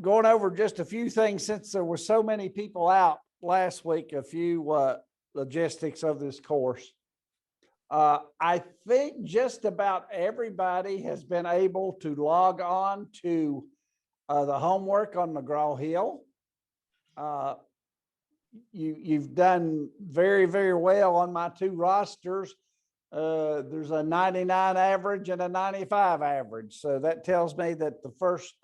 going over just a few things since there were so many people out last week, a few logistics of this course. I think just about everybody has been able to log on to the homework on McGraw-Hill. You've done very, very well on my two rosters. There's a 99 average and a 95 average. So that tells me that the first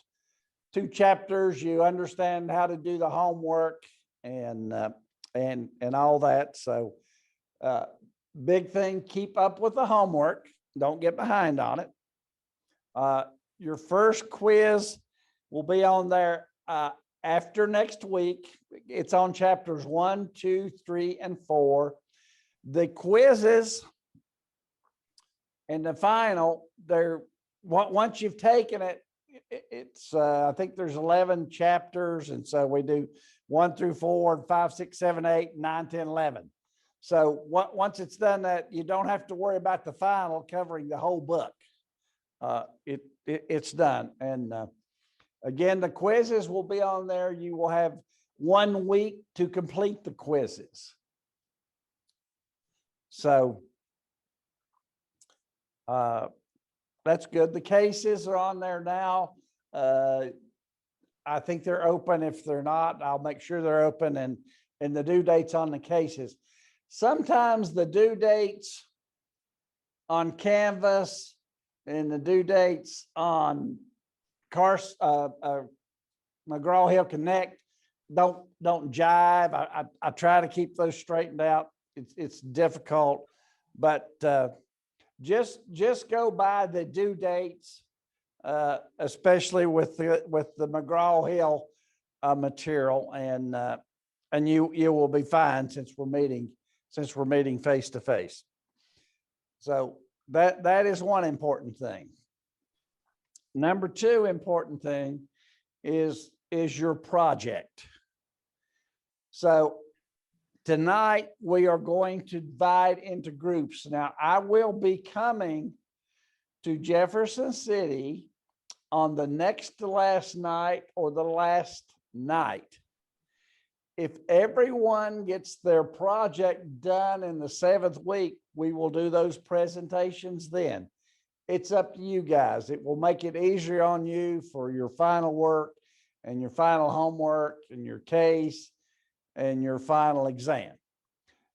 two chapters, you understand how to do the homework and all that. So big thing, keep up with the homework. Don't get behind on it. Your first quiz will be on there after next week. It's on chapters 1, 2, 3, and 4. The quizzes and the final, they're once you've taken it, it's I think there's 11 chapters, and so we do 1 through 4, 5, 6, 7, 8, 9, 10, 11. So once it's done that, you don't have to worry about the final covering the whole book. It's done. And again, the quizzes will be on there. You will have 1 week to complete the quizzes. So that's good. The cases are on there now. I think they're open. If they're not, I'll make sure they're open, and the due dates on the cases. Sometimes the due dates on Canvas and the due dates on McGraw-Hill Connect don't jive. I try to keep those straightened out. It's difficult, but just go by the due dates, especially with the McGraw-Hill material, and you will be fine since we're meeting face to face. So that is one important thing. Number two important thing is your project. So tonight we are going to divide into groups. Now I will be coming to Jefferson City on the next to last night or the last night. If everyone gets their project done in the 7th week, we will do those presentations then. It's up to you guys. It will make it easier on you for your final work and your final homework and your case and your final exam.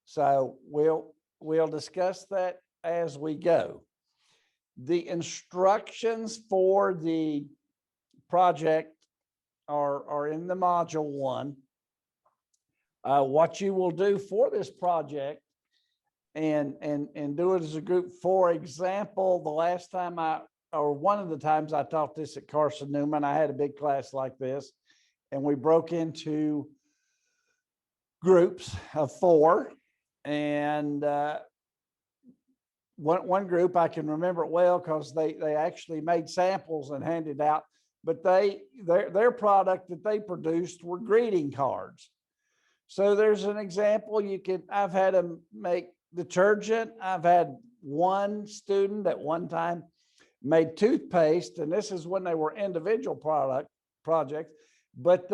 So we'll discuss that as we go. The instructions for the project are in the module 1. What you will do for this project and do it as a group. For example, the last time one of the times I taught this at Carson-Newman, I had a big class like this, and we broke into groups of 4, and one group I can remember it well because they actually made samples and handed out, but their product that they produced were greeting cards. So there's an example. I've had them make detergent. I've had one student at one time made toothpaste, and this is when they were individual projects, but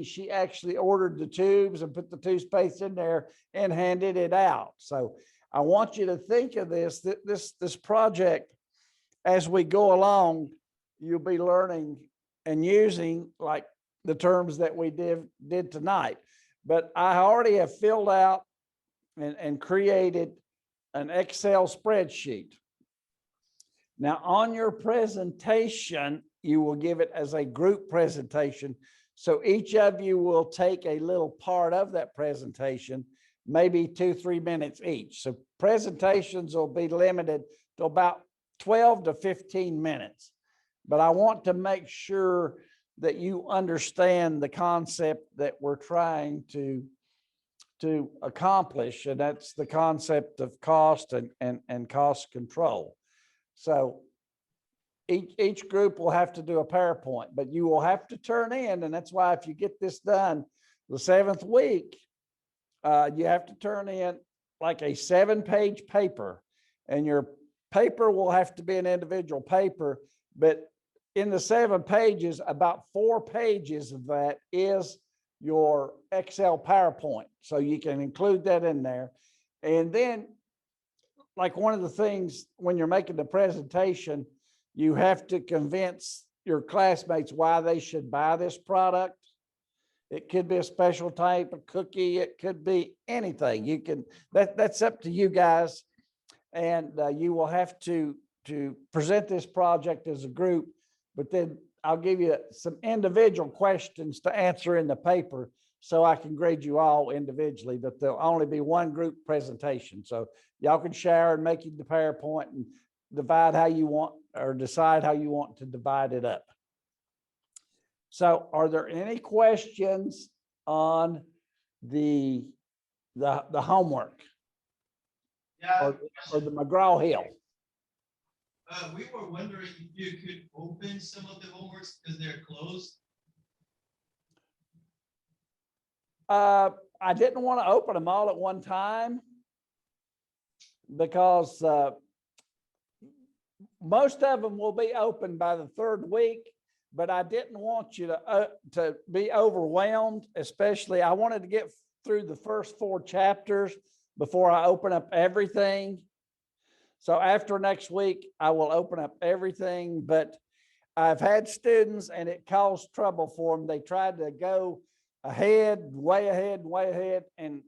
she actually ordered the tubes and put the toothpaste in there and handed it out. So I want you to think of this project as we go along. You'll be learning and using like the terms that we did tonight, but I already have filled out and created an Excel spreadsheet. Now on your presentation, you will give it as a group presentation. So each of you will take a little part of that presentation, maybe 2-3 minutes each. So presentations will be limited to about 12 to 15 minutes. But I want to make sure that you understand the concept that we're trying to accomplish, and that's the concept of cost and cost control. So each group will have to do a PowerPoint, but you will have to turn in, and that's why if you get this done the 7th week, you have to turn in like a 7-page paper, and your paper will have to be an individual paper, but in the 7 pages, about 4 pages of that is your Excel PowerPoint. So you can include that in there. And then, like, one of the things when you're making the presentation, you have to convince your classmates why they should buy this product. It could be a special type of cookie. It could be anything. You can, that's up to you guys. And you will have to present this project as a group, but then I'll give you some individual questions to answer in the paper so I can grade you all individually, but there'll only be one group presentation. So y'all can share and make the PowerPoint and divide how you want, or decide how you want to divide it up. So are there any questions on the homework? Yeah. Or the McGraw-Hill? We were wondering if you could open some of the homeworks because they're closed. I didn't want to open them all at one time because most of them will be open by the 3rd week, but I didn't want you to be overwhelmed. Especially, I wanted to get through the first 4 chapters before I open up everything. So after next week, I will open up everything, but I've had students and it caused trouble for them. They tried to go ahead, way ahead. And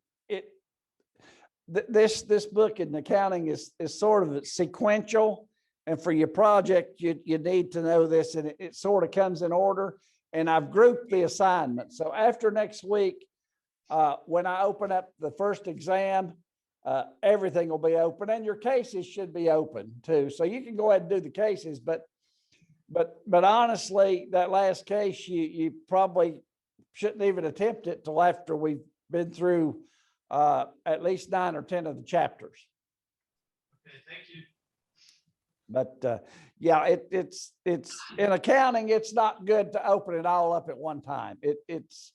this book in accounting is sort of sequential. And for your project, you need to know this, and it sort of comes in order. And I've grouped the assignments. So after next week, when I open up the first exam, everything will be open, and your cases should be open too. So you can go ahead and do the cases, but honestly, that last case, you probably shouldn't even attempt it till after we've been through at least 9 or 10 of the chapters. Okay, thank you. But yeah, it's in accounting, it's not good to open it all up at one time. It's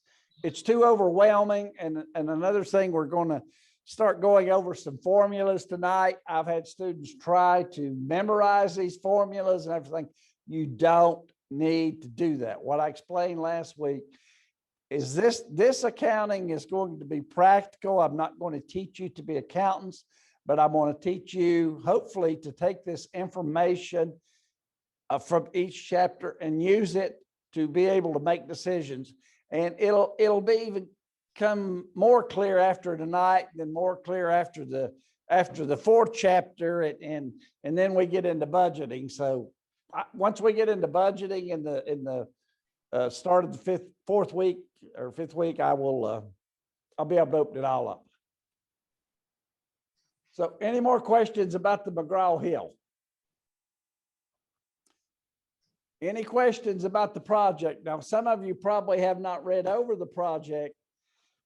too overwhelming. And another thing, we're going to start going over some formulas tonight. I've had students try to memorize these formulas and everything. You don't need to do that. What I explained last week is this accounting is going to be practical. I'm not going to teach you to be accountants, but I'm going to teach you, hopefully, to take this information from each chapter and use it to be able to make decisions. And it'll be even come more clear after tonight, then more clear after the 4th chapter, and then we get into budgeting. So once we get into budgeting in the start of the 4th week or 5th week, I'll be able to open it all up. So any more questions about the McGraw-Hill? Any questions about the project? Now, some of you probably have not read over the project,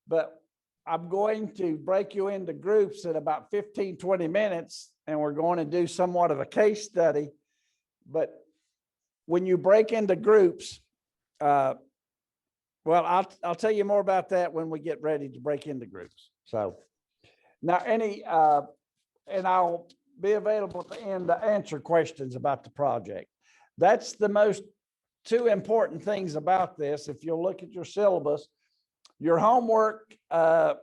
but I'm going to break you into groups at about 15, 20 minutes, and we're going to do somewhat of a case study. But when you break into groups, well, I'll tell you more about that when we get ready to break into groups. So now and I'll be available at the end to answer questions about the project. That's the most 2 important things about this. If you'll look at your syllabus, your homework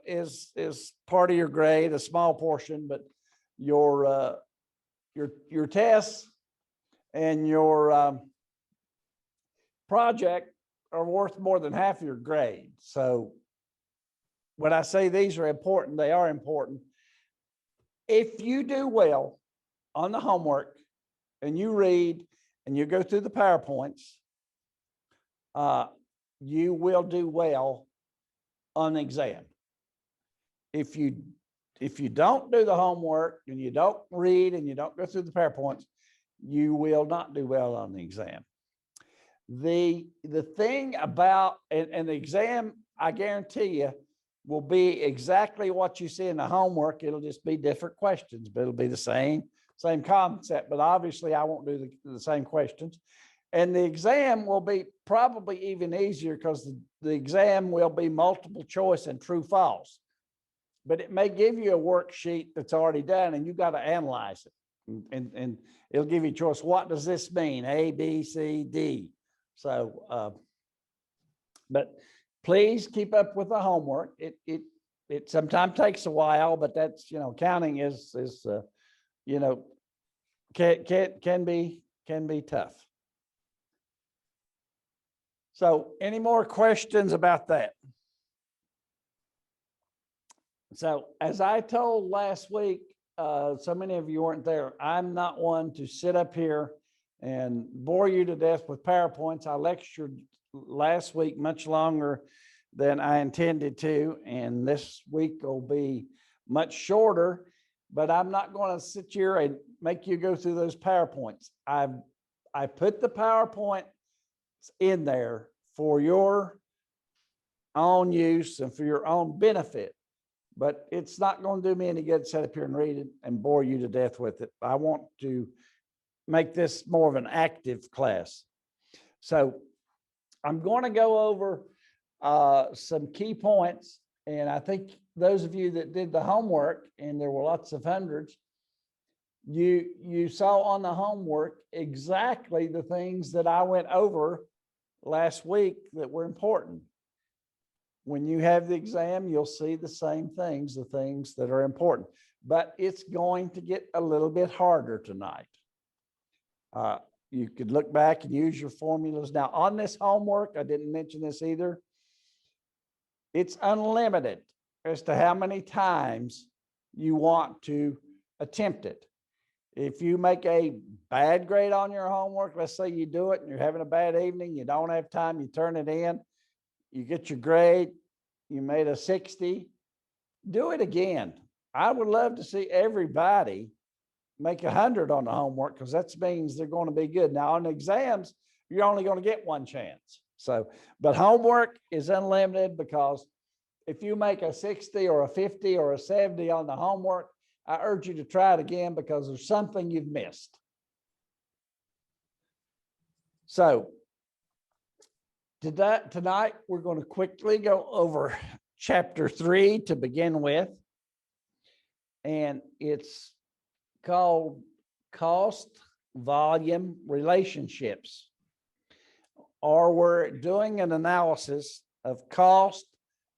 is part of your grade, a small portion, but your tests and your project are worth more than half your grade. So when I say these are important, they are important. If you do well on the homework and you read and you go through the PowerPoints, you will do well on the exam. If you don't do the homework and you don't read and you don't go through the PowerPoints, you will not do well on the exam. The thing about, and the exam, I guarantee you, will be exactly what you see in the homework. It'll just be different questions, but it'll be the same concept. But obviously, I won't do the same questions. And the exam will be probably even easier because the exam will be multiple choice and true false. But it may give you a worksheet that's already done and you got to analyze it. And it'll give you a choice. What does this mean? A, B, C, D. So, but please keep up with the homework. It sometimes takes a while, but that's, counting is can be tough. So any more questions about that? So as I told last week, so many of you weren't there, I'm not one to sit up here and bore you to death with PowerPoints. I lectured last week much longer than I intended to, and this week will be much shorter, but I'm not going to sit here and make you go through those PowerPoints. I put the PowerPoint in there for your own use and for your own benefit, but it's not going to do me any good to sit up here and read it and bore you to death with it. I want to make this more of an active class. So I'm going to go over some key points, and I think those of you that did the homework, and there were lots of hundreds, you saw on the homework exactly the things that I went over last week that were important. When you have the exam, you'll see the same things, the things that are important, but it's going to get a little bit harder tonight. You could look back and use your formulas. Now on this homework, I didn't mention this either. It's unlimited as to how many times you want to attempt it. If you make a bad grade on your homework, let's say you do it and you're having a bad evening, you don't have time, you turn it in, you get your grade, you made a 60, do it again. I would love to see everybody make 100 on the homework, because that means they're going to be good. Now on exams, you're only going to get one chance. So, but homework is unlimited, because if you make a 60 or a 50 or a 70 on the homework, I urge you to try it again, because there's something you've missed. So tonight, we're going to quickly go over chapter 3 to begin with. And it's called Cost Volume Relationships, or we're doing an analysis of cost,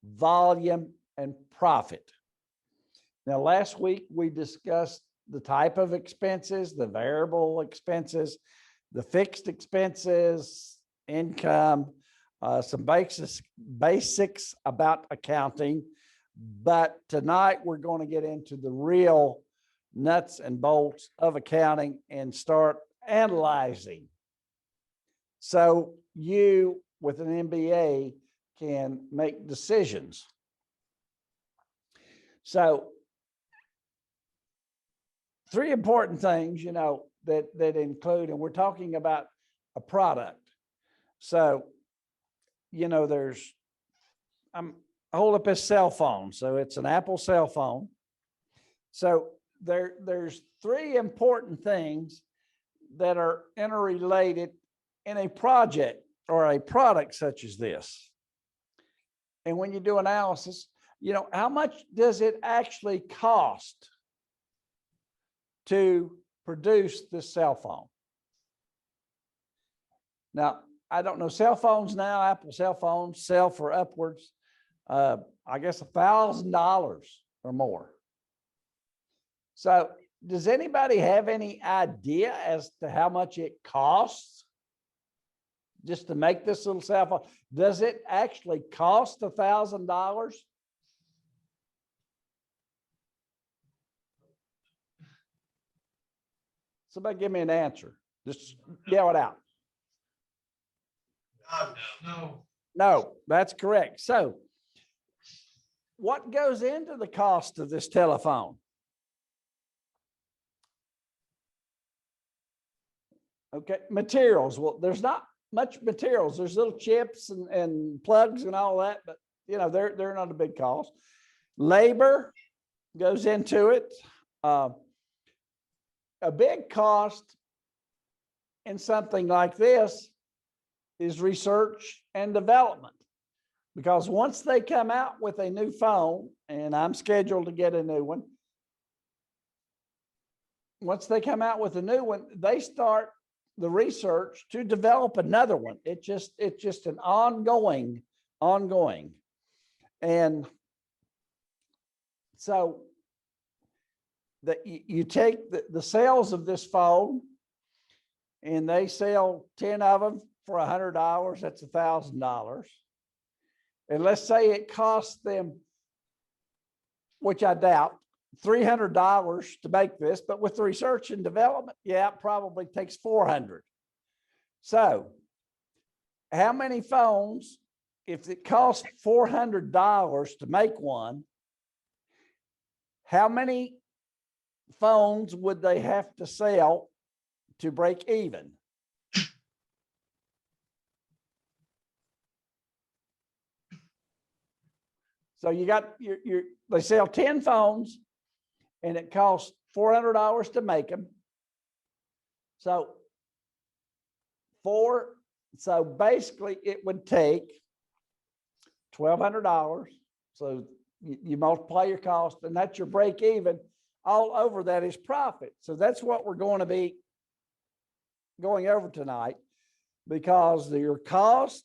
volume, and profit. Now, last week we discussed the type of expenses, the variable expenses, the fixed expenses, income, some basics about accounting. But tonight we're going to get into the real nuts and bolts of accounting and start analyzing. So you, with an MBA, can make decisions. So 3 important things, that include, and we're talking about a product. So, there's, I hold up his cell phone. So it's an Apple cell phone. So there's 3 important things that are interrelated in a project or a product such as this. And when you do analysis, how much does it actually cost to produce this cell phone? Now, I don't know, cell phones now, Apple cell phones sell for upwards, I guess, $1,000 or more. So does anybody have any idea as to how much it costs just to make this little cell phone? Does it actually cost $1,000? Somebody give me an answer. Just yell it out. No, that's correct. So what goes into the cost of this telephone? Okay, materials. Well, there's not much materials. There's little chips and plugs and all that, but they're not a big cost. Labor goes into it. A big cost in something like this is research and development, because once they come out with a new phone, and I'm scheduled to get a new one, once they come out with a new one, they start the research to develop another one. It's just an ongoing. And so you take the sales of this phone, and they sell 10 of them for $100. That's $1,000. And let's say it costs them, which I doubt, $300 to make this, but with the research and development, yeah, it probably takes $400. So how many phones, if it costs $400 to make one, how many phones would they have to sell to break even? So you got they sell 10 phones, and it costs $400 to make them. So basically it would take $1,200. So you multiply your cost, and that's your break even. All over that is profit. So that's what we're going to be going over tonight, because your cost,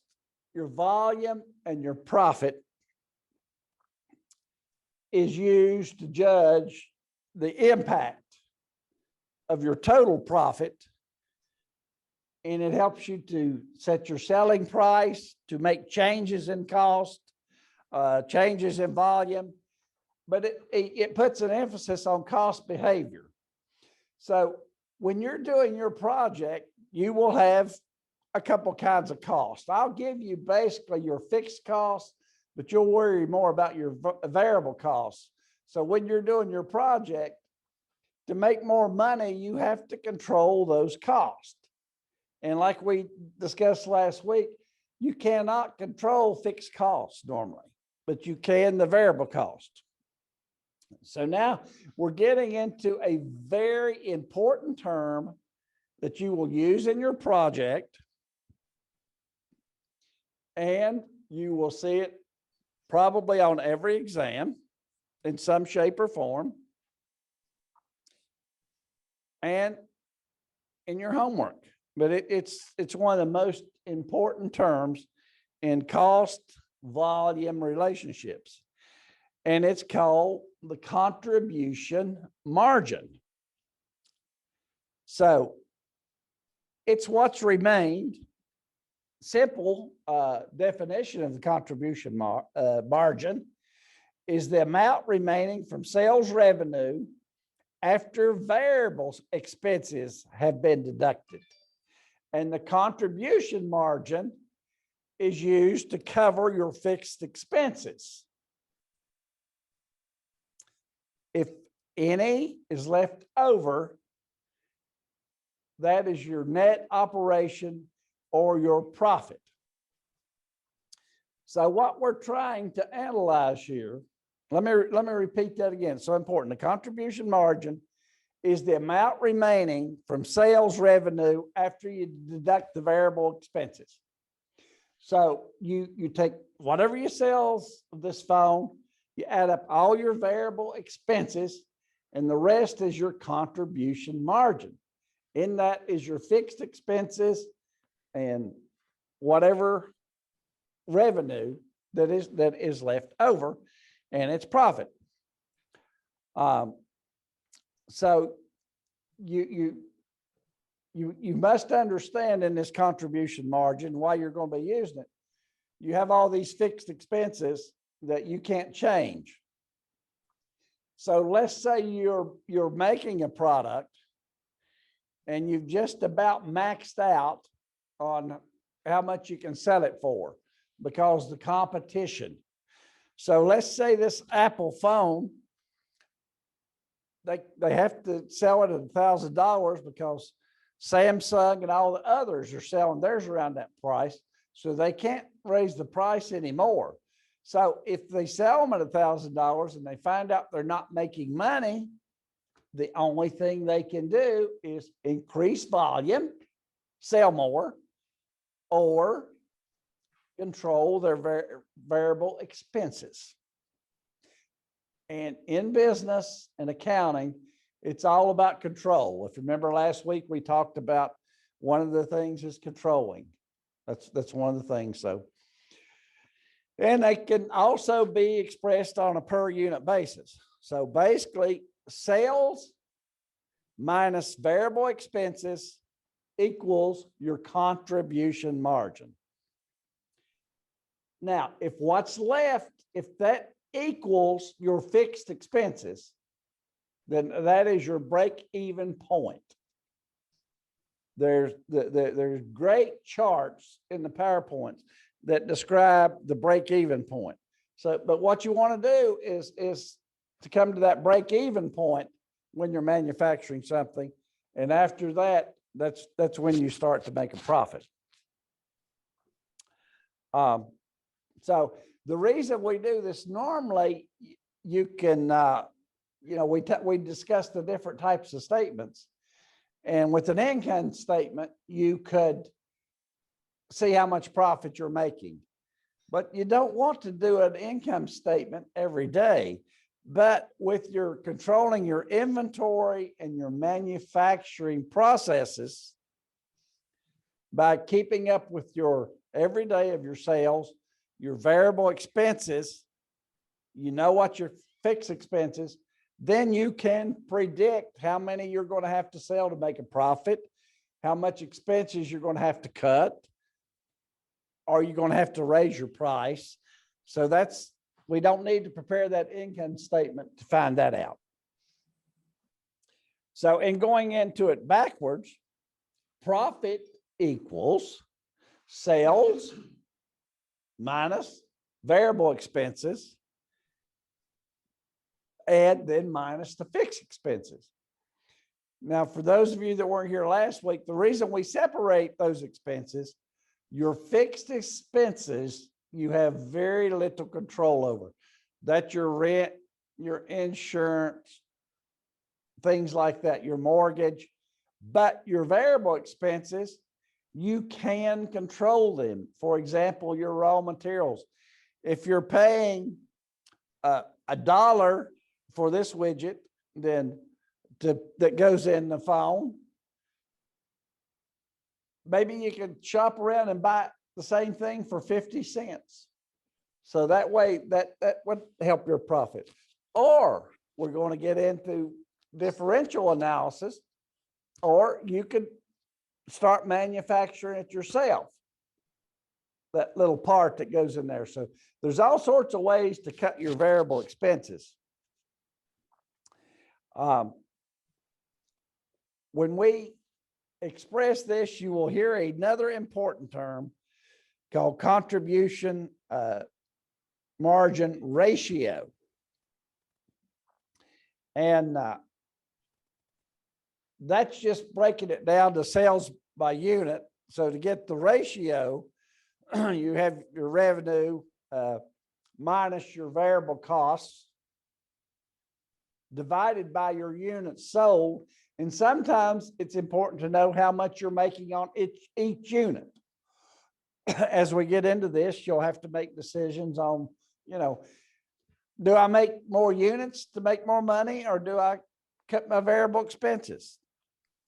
your volume, and your profit is used to judge the impact of your total profit. And it helps you to set your selling price, to make changes in cost, changes in volume, but it puts an emphasis on cost behavior. So when you're doing your project, you will have a couple kinds of costs. I'll give you basically your fixed costs, but you'll worry more about your variable costs. So when you're doing your project, to make more money, you have to control those costs. And like we discussed last week, you cannot control fixed costs normally, but you can the variable cost. So now we're getting into a very important term that you will use in your project, and you will see it probably on every exam in some shape or form, and in your homework. But it's one of the most important terms in cost volume relationships, and it's called the contribution margin. So it's what's remained. Simple definition of the contribution margin is the amount remaining from sales revenue after variable expenses have been deducted. And the contribution margin is used to cover your fixed expenses. If any is left over, that is your net operation or your profit. So what we're trying to analyze here, let me repeat that again. It's so important. The contribution margin is the amount remaining from sales revenue after you deduct the variable expenses. So you take whatever you sell of this phone, you add up all your variable expenses, and the rest is your contribution margin. In that is your fixed expenses and whatever revenue that is left over, and it's profit. So you must understand in this contribution margin why you're going to be using it. You have all these fixed expenses that you can't change. So let's say you're making a product and you've just about maxed out on how much you can sell it for because the competition. So let's say this Apple phone, they have to sell it at $1,000 because Samsung and all the others are selling theirs around that price. So they can't raise the price anymore. So if they sell them at $1,000 and they find out they're not making money, the only thing they can do is increase volume, sell more, or control their variable expenses. And in business and accounting, It's all about control. If you remember last week, we talked about one of the things is controlling. That's one of the things. So, and they can also be expressed on a per unit basis. So basically, sales minus variable expenses equals your contribution margin. Now, if what's left, if that equals your fixed expenses, then that is your break-even point. There's great charts in the PowerPoints that describe the break-even point. So, but what you want to do is to come to that break-even point when you're manufacturing something, and after that, that's when you start to make a profit. So the reason we do this, normally you can, you know, we discussed the different types of statements, and with an income statement, you could see how much profit you're making, but you don't want to do an income statement every day. But with your controlling your inventory and your manufacturing processes, by keeping up with your every day of your sales, your variable expenses, you know what your fixed expenses, then you can predict how many you're going to have to sell to make a profit, how much expenses you're going to have to cut, or you're going to have to raise your price. So we don't need to prepare that income statement to find that out. So in going into it backwards, profit equals sales minus variable expenses, and then minus the fixed expenses. Now, for those of you that weren't here last week, the reason we separate those expenses, your fixed expenses, you have very little control over. That's your rent, your insurance, things like that, your mortgage. But your variable expenses, you can control them. For example, your raw materials. If you're paying $1 for this widget, then that goes in the phone, maybe you can shop around and buy the same thing for 50 cents. So that way that would help your profit. Or we're going to get into differential analysis, or you could start manufacturing it yourself, that little part that goes in there. So there's all sorts of ways to cut your variable expenses. When we express this, you will hear another important term called contribution margin ratio. And that's just breaking it down to sales by unit. So to get the ratio, you have your revenue minus your variable costs divided by your units sold. And sometimes it's important to know how much you're making on each unit. As we get into this, you'll have to make decisions on, you know, do I make more units to make more money, or do I cut my variable expenses?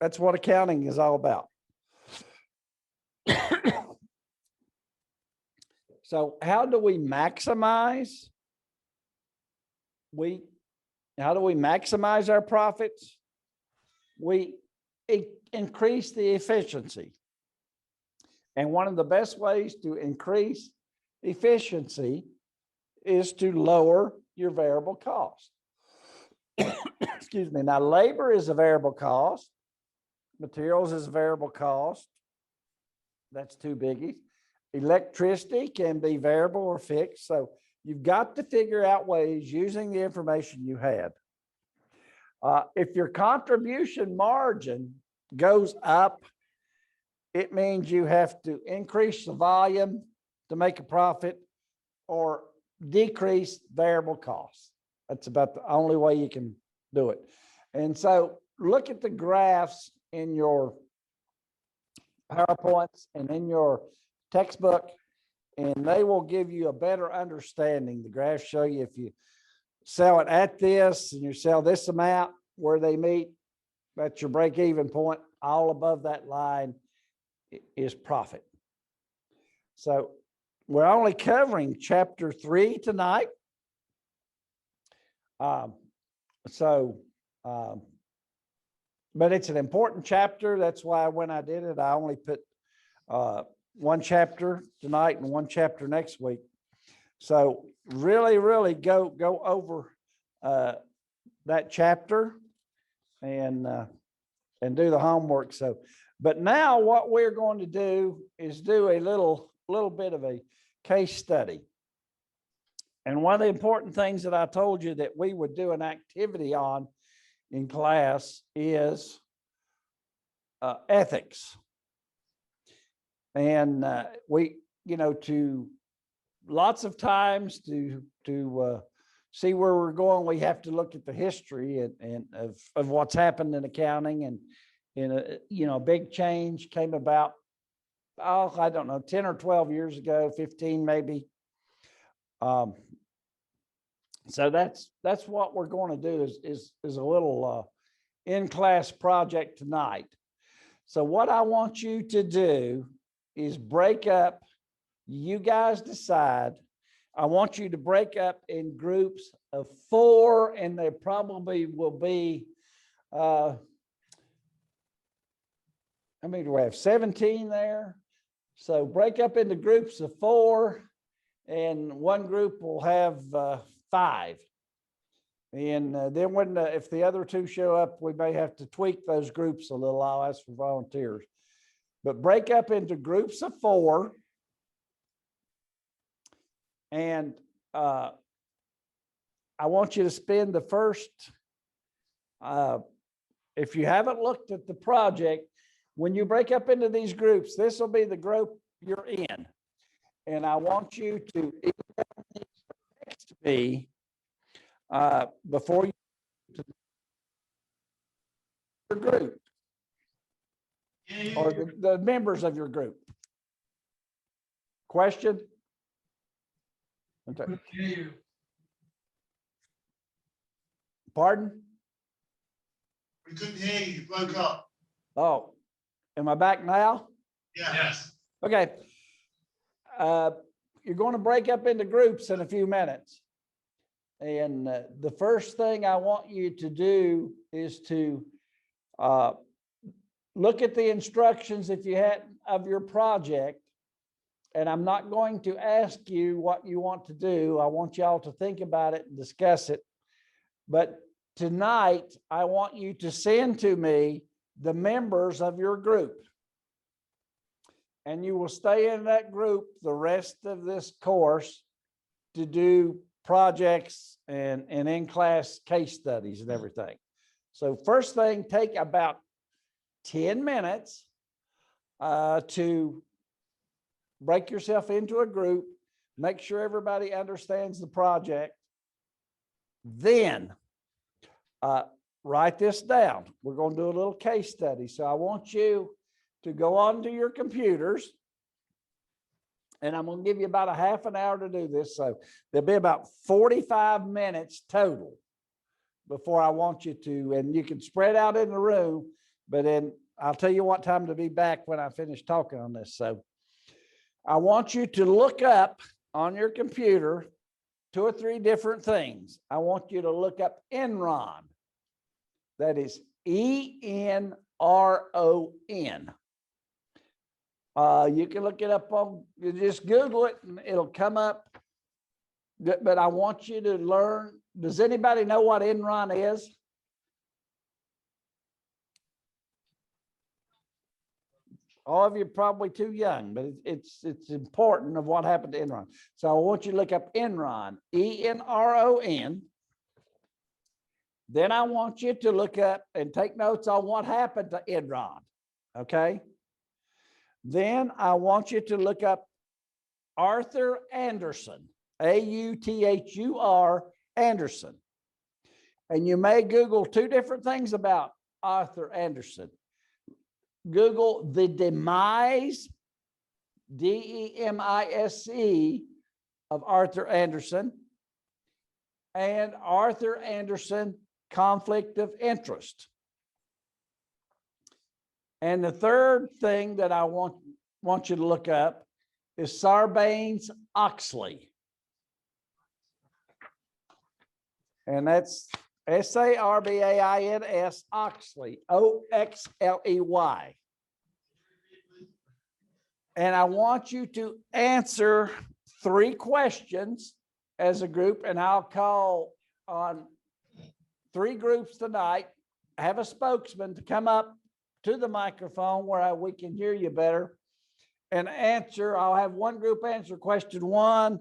That's what accounting is all about. So how do we maximize? How do we maximize our profits? We increase the efficiency. And one of the best ways to increase efficiency is to lower your variable cost. Excuse me. Now, labor is a variable cost. Materials is a variable cost. That's two biggies. Electricity can be variable or fixed. So you've got to figure out ways using the information you had. If your contribution margin goes up, it means you have to increase the volume to make a profit or decrease variable costs. That's about the only way you can do it. And so look at the graphs in your PowerPoints and in your textbook, and they will give you a better understanding. The graphs show you if you sell it at this and you sell this amount, where they meet, that's your break-even point. All above that line is profit. So we're only covering chapter 3 tonight. But it's an important chapter. That's why when I did it, I only put one chapter tonight and one chapter next week. So really go over that chapter and do the homework. So, but now what we're going to do is do a little bit of a case study. And one of the important things that I told you that we would do an activity on in class is ethics. And we, to lots of times to see where we're going, we have to look at the history and of what's happened in accounting, and a big change came about, I don't know, 10 or 12 years ago, 15 maybe. So that's what we're going to do is a little in-class project tonight. So what I want you to do is break up. You guys decide. I want you to break up in groups of 4, and there probably will be, how many do we have? 17 there. So break up into groups of 4, and one group will have 5. And then if the other 2 show up, we may have to tweak those groups a little. I'll ask for volunteers. But break up into groups of 4. And I want you to spend the first, if you haven't looked at the project, when you break up into these groups, this will be the group you're in. And I want you to text me before you to your group or the members of your group. Question? Okay. Pardon? We couldn't hear you. You broke up. Oh, am I back now? Yes. Okay. You're going to break up into groups in a few minutes. And the first thing I want you to do is to look at the instructions if you had of your project. And I'm not going to ask you what you want to do. I want y'all to think about it and discuss it. But tonight, I want you to send to me the members of your group. And you will stay in that group the rest of this course to do projects and in-class case studies and everything. So first thing, take about 10 minutes to break yourself into a group, make sure everybody understands the project. Then write this down. We're going to do a little case study. So I want you to go onto your computers, and I'm going to give you about a half an hour to do this. So there'll be about 45 minutes total before I want you to, and you can spread out in the room, but then I'll tell you what time to be back when I finish talking on this. So I want you to look up on your computer 2 or 3 different things. I want you to look up Enron. That is ENRON. You can look it up on, you just Google it and it'll come up. But I want you to learn. Does anybody know what Enron is? All of you are probably too young, but it's important of what happened to Enron. So I want you to look up Enron, ENRON. Then I want you to look up and take notes on what happened to Enron, okay? Then I want you to look up Arthur Andersen, AUTHUR Andersen. And you may Google 2 different things about Arthur Andersen. Google the demise, DEMISE, of Arthur Andersen, and Arthur Andersen conflict of interest. And the third thing that I want you to look up is Sarbanes-Oxley. And that's Sarbains, Oxley, Oxley. And I want you to answer 3 questions as a group, and I'll call on 3 groups tonight. Have a spokesman to come up to the microphone where we can hear you better and answer. I'll have one group answer question 1,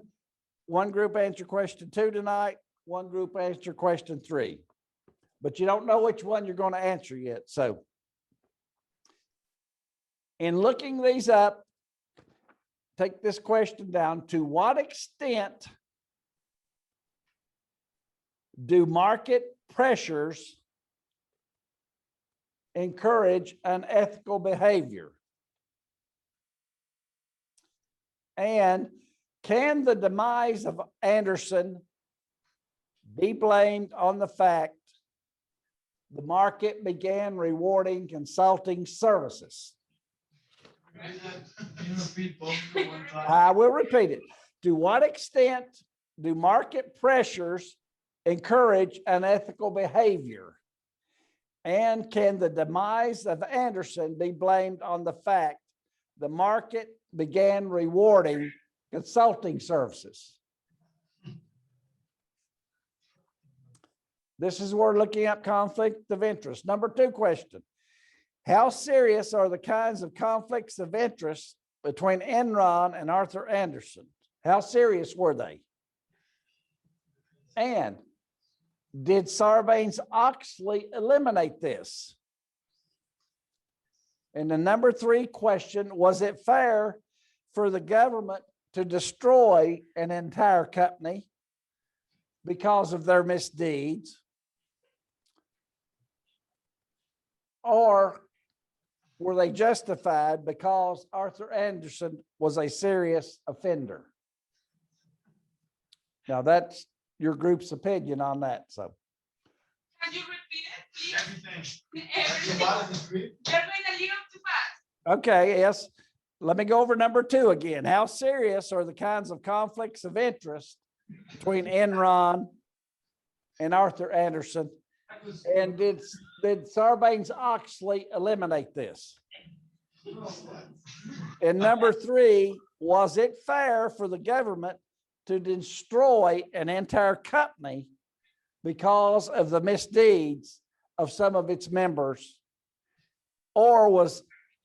one group answer question 2 tonight, one group answer question 3. But you don't know which one you're going to answer yet. So in looking these up, take this question down. To what extent do market pressures encourage unethical behavior? And can the demise of Anderson be blamed on the fact the market began rewarding consulting services? Can you repeat both of them one time? I will repeat it. To what extent do market pressures encourage unethical behavior? And can the demise of Anderson be blamed on the fact the market began rewarding consulting services? This is where we're looking at conflict of interest. Number 2 question. How serious are the kinds of conflicts of interest between Enron and Arthur Andersen? How serious were they? And did Sarbanes-Oxley eliminate this? And the number 3 question, was it fair for the government to destroy an entire company because of their misdeeds? Or were they justified because Arthur Andersen was a serious offender? Now that's your group's opinion on that. So Can you repeat it, please? Everything. Everything. You're going a little too fast. okay, yes. Let me go over number 2 again. How serious are the kinds of conflicts of interest between Enron and Arthur Andersen? And did Sarbanes-Oxley eliminate this? And number 3, was it fair for the government to destroy an entire company because of the misdeeds of some of its members? Or was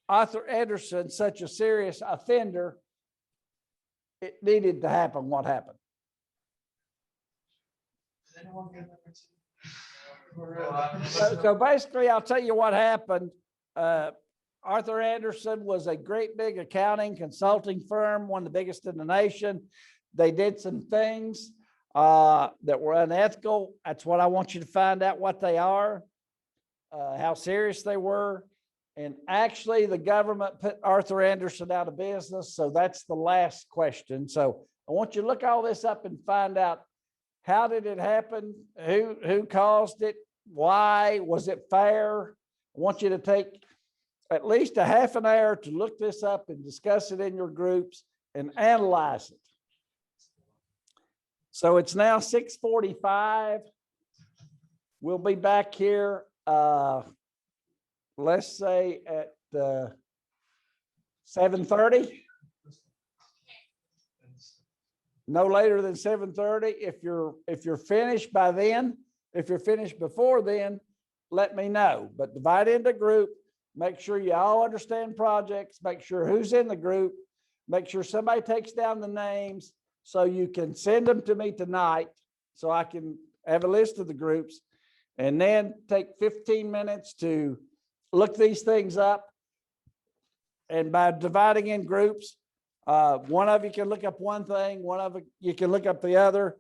Arthur Andersen such a serious offender, it needed to happen what happened? Does anyone get number 2? So basically, I'll tell you what happened. Arthur Andersen was a great big accounting consulting firm, one of the biggest in the nation. They did some things that were unethical. That's what I want you to find out what they are, how serious they were. And actually, the government put Arthur Andersen out of business. So that's the last question. So I want you to look all this up and find out, how did it happen? Who caused it? Why? Was it fair? I want you to take at least a half an hour to look this up and discuss it in your groups and analyze it. So it's now 6:45. We'll be back here, let's say at 7:30. No later than 7:30. If you're finished by then, if you're finished before then, let me know. But divide into group. Make sure you all understand projects. Make sure who's in the group. Make sure somebody takes down the names so you can send them to me tonight so I can have a list of the groups. And then take 15 minutes to look these things up. And by dividing in groups, one of you can look up one thing, one of you can look up the other.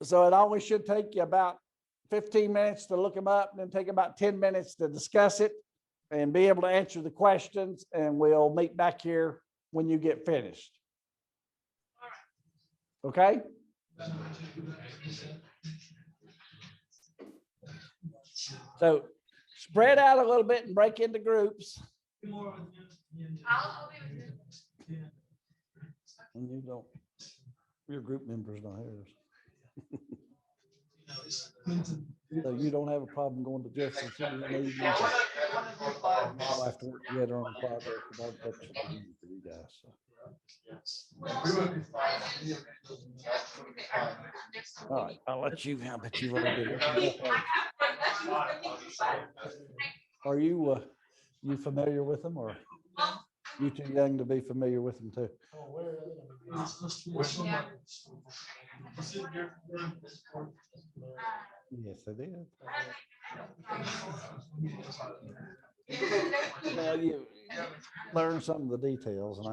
So it always should take you about 15 minutes to look them up, and then take about 10 minutes to discuss it and be able to answer the questions. And we'll meet back here when you get finished. Okay? So spread out a little bit and break into groups. I'll be with you. And you don't, your group members don't have yours. So you don't have a problem going to Jefferson City and leaving. We'll have to work together on the project, but that's what we need for you guys. So. All right, I'll let you, I bet you've already did it. Are you, you familiar with them, or you too young to be familiar with them too? Yes, I did. Well, you learn some of the details, and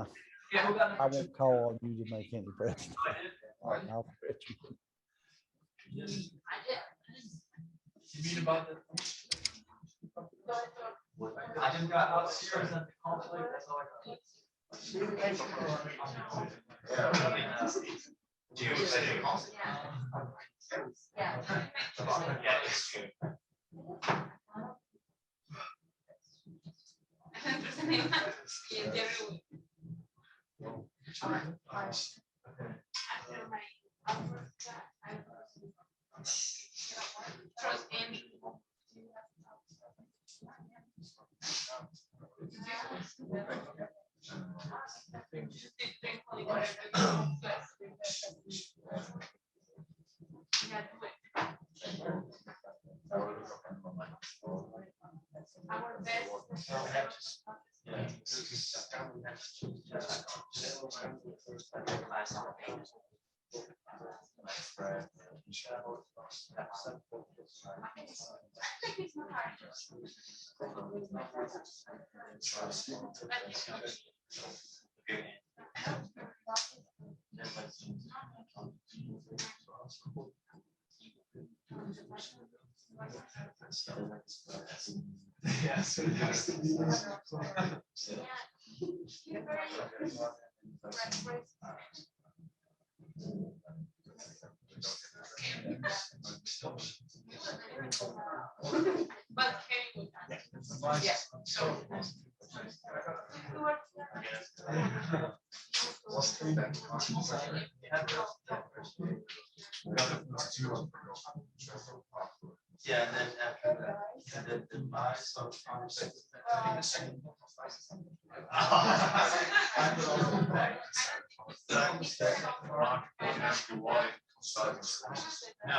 I won't call on you to make any presentations. I'll threat you. You mean about the? I just got upstairs at the conflict, that's all I got. Trust Amy. Yes. But Kenny would not. Yeah. So. Yeah, and then after that, and then the demise of conversation. No.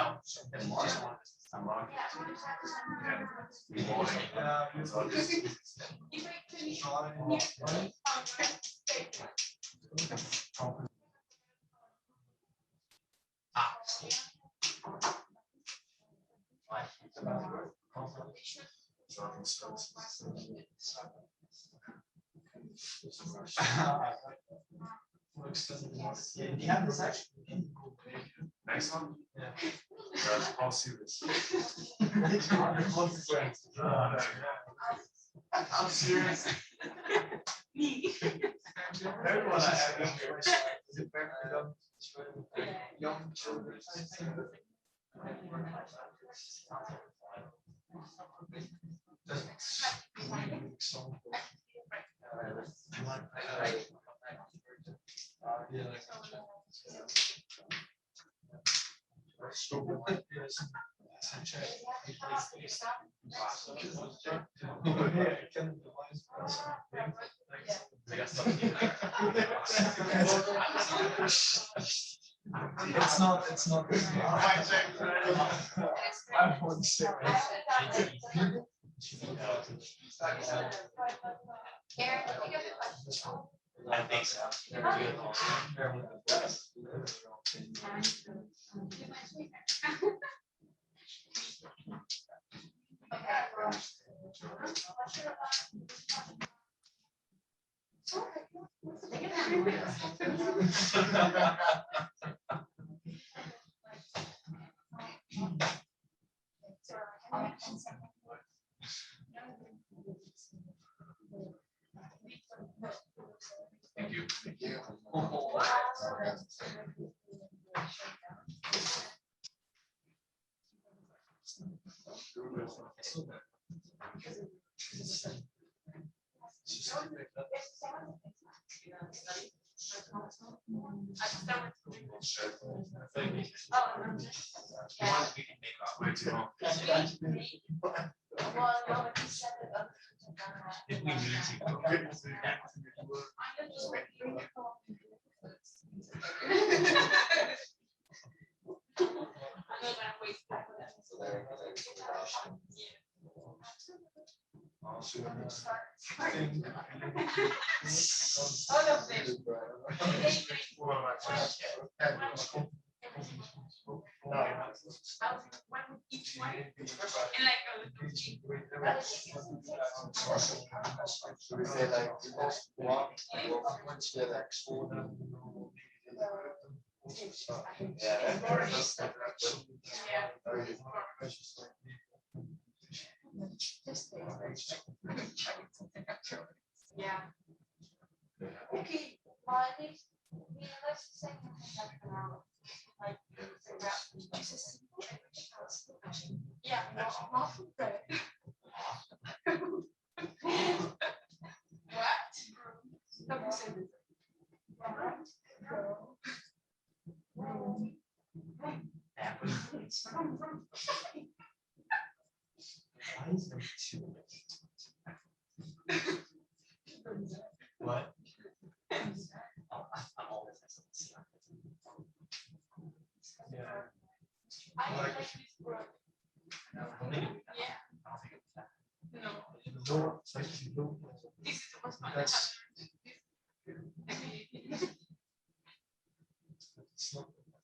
Yeah, do you have this actually? Next one? Yeah. I'll see this. I'm serious. Everyone I have is it fair for them? Young children. It's not. I want to say. I think so. Thank you. Way too long. If we need to. All of them. One each one. And like a little cheap. Yeah. Okay, well, I think, let's say like figure out Jesus. Yeah, not bread. What? Don't say this. What? I like this word. Yeah. No. This is what's my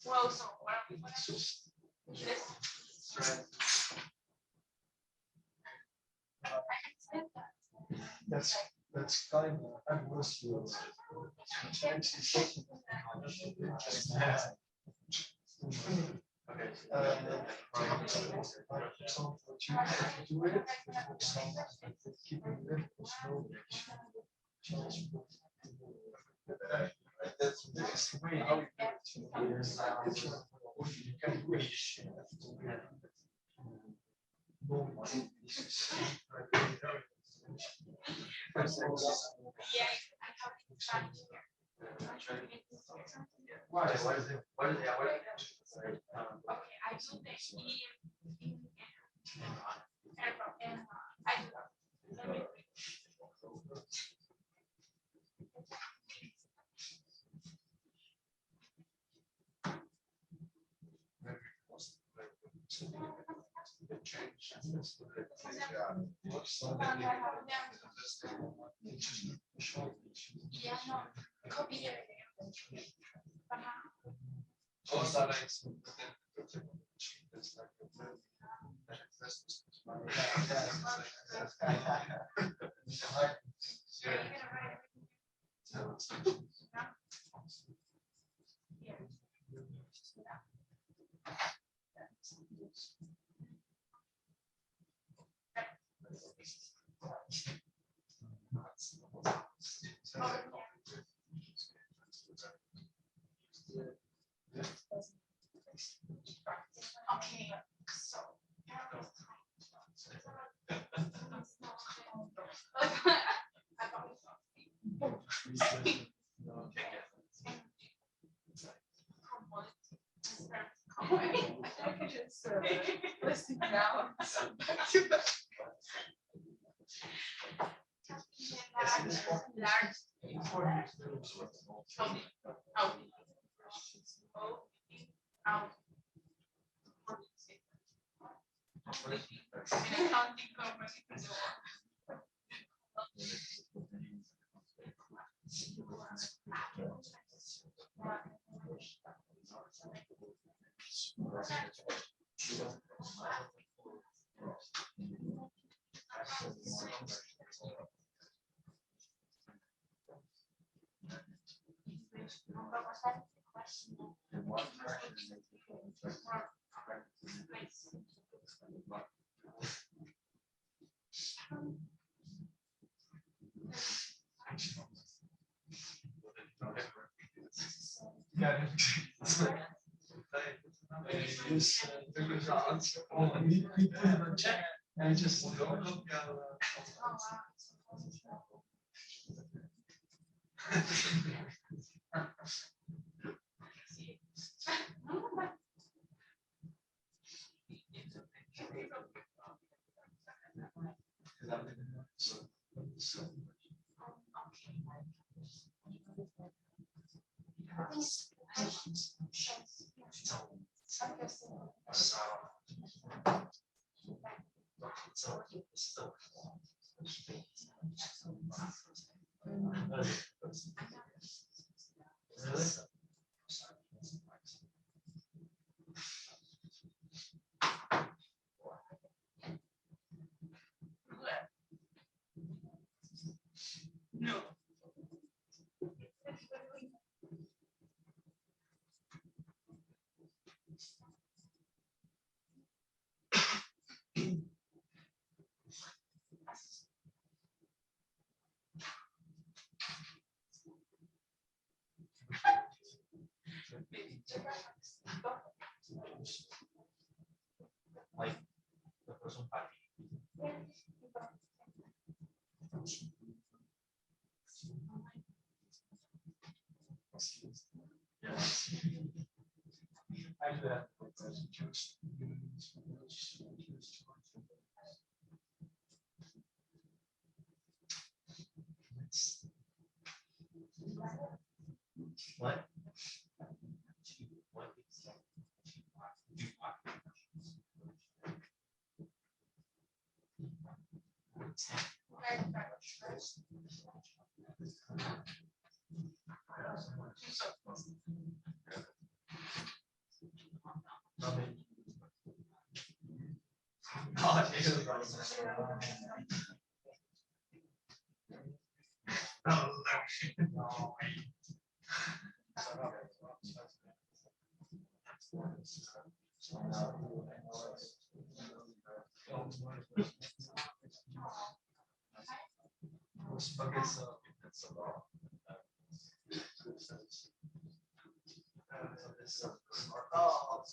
well, so what are we gonna do? This. I accept that. That's kind of, I'm with you. That's the way how you do Yeah, I have to try here. Why is it? Okay, I do the and I do that. Let me read. Yeah, no, copy everything. Okay, so. Listen now. Yeah. Use the answer. We put it in chat and just. No. Like the person party. Yeah. I do that. What? What? God,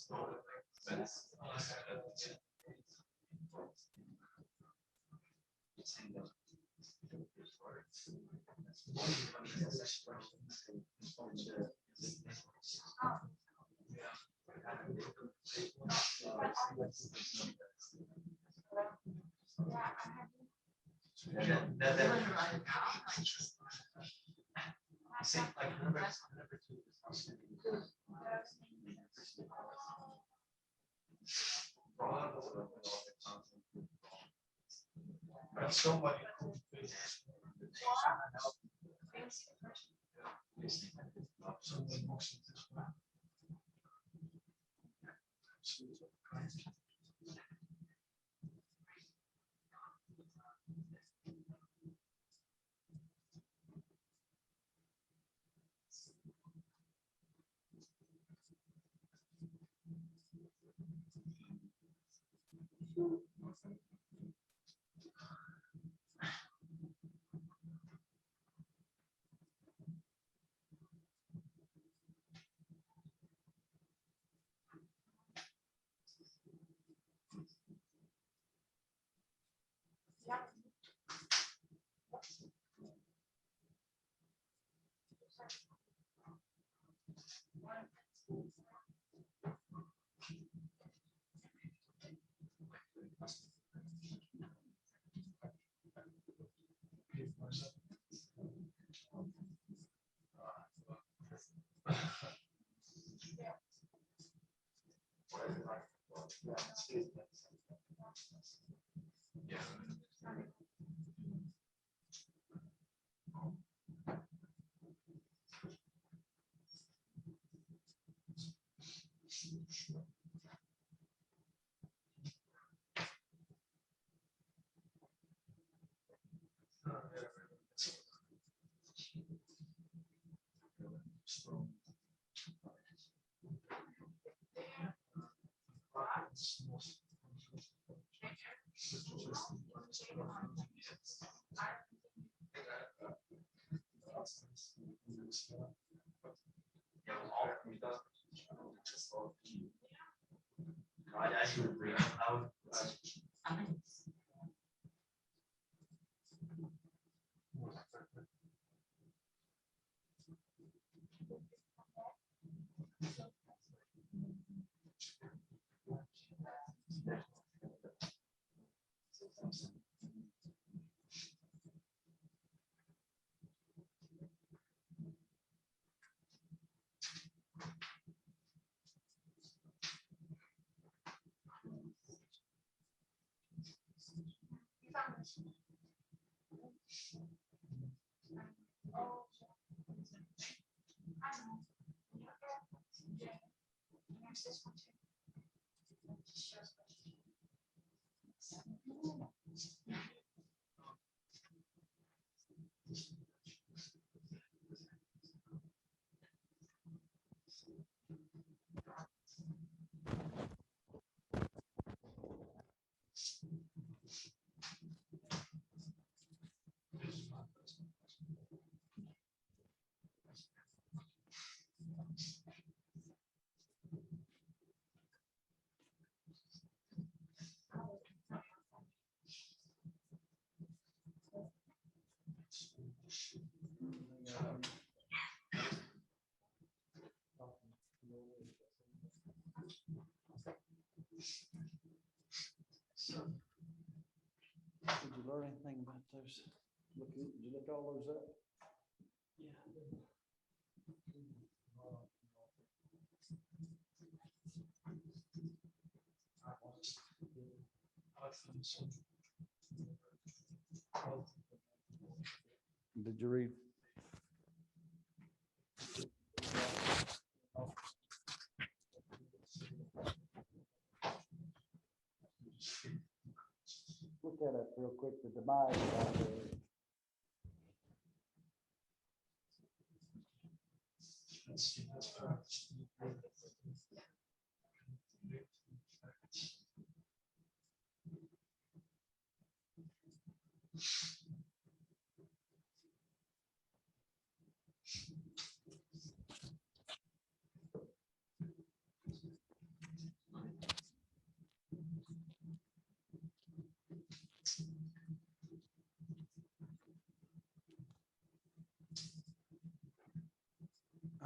Somebody. I actually agree. I would. There's this one too. Just shows what you do. Did you learn anything about those? Did you look all those up? Did you read? Look that up real quick, the demise.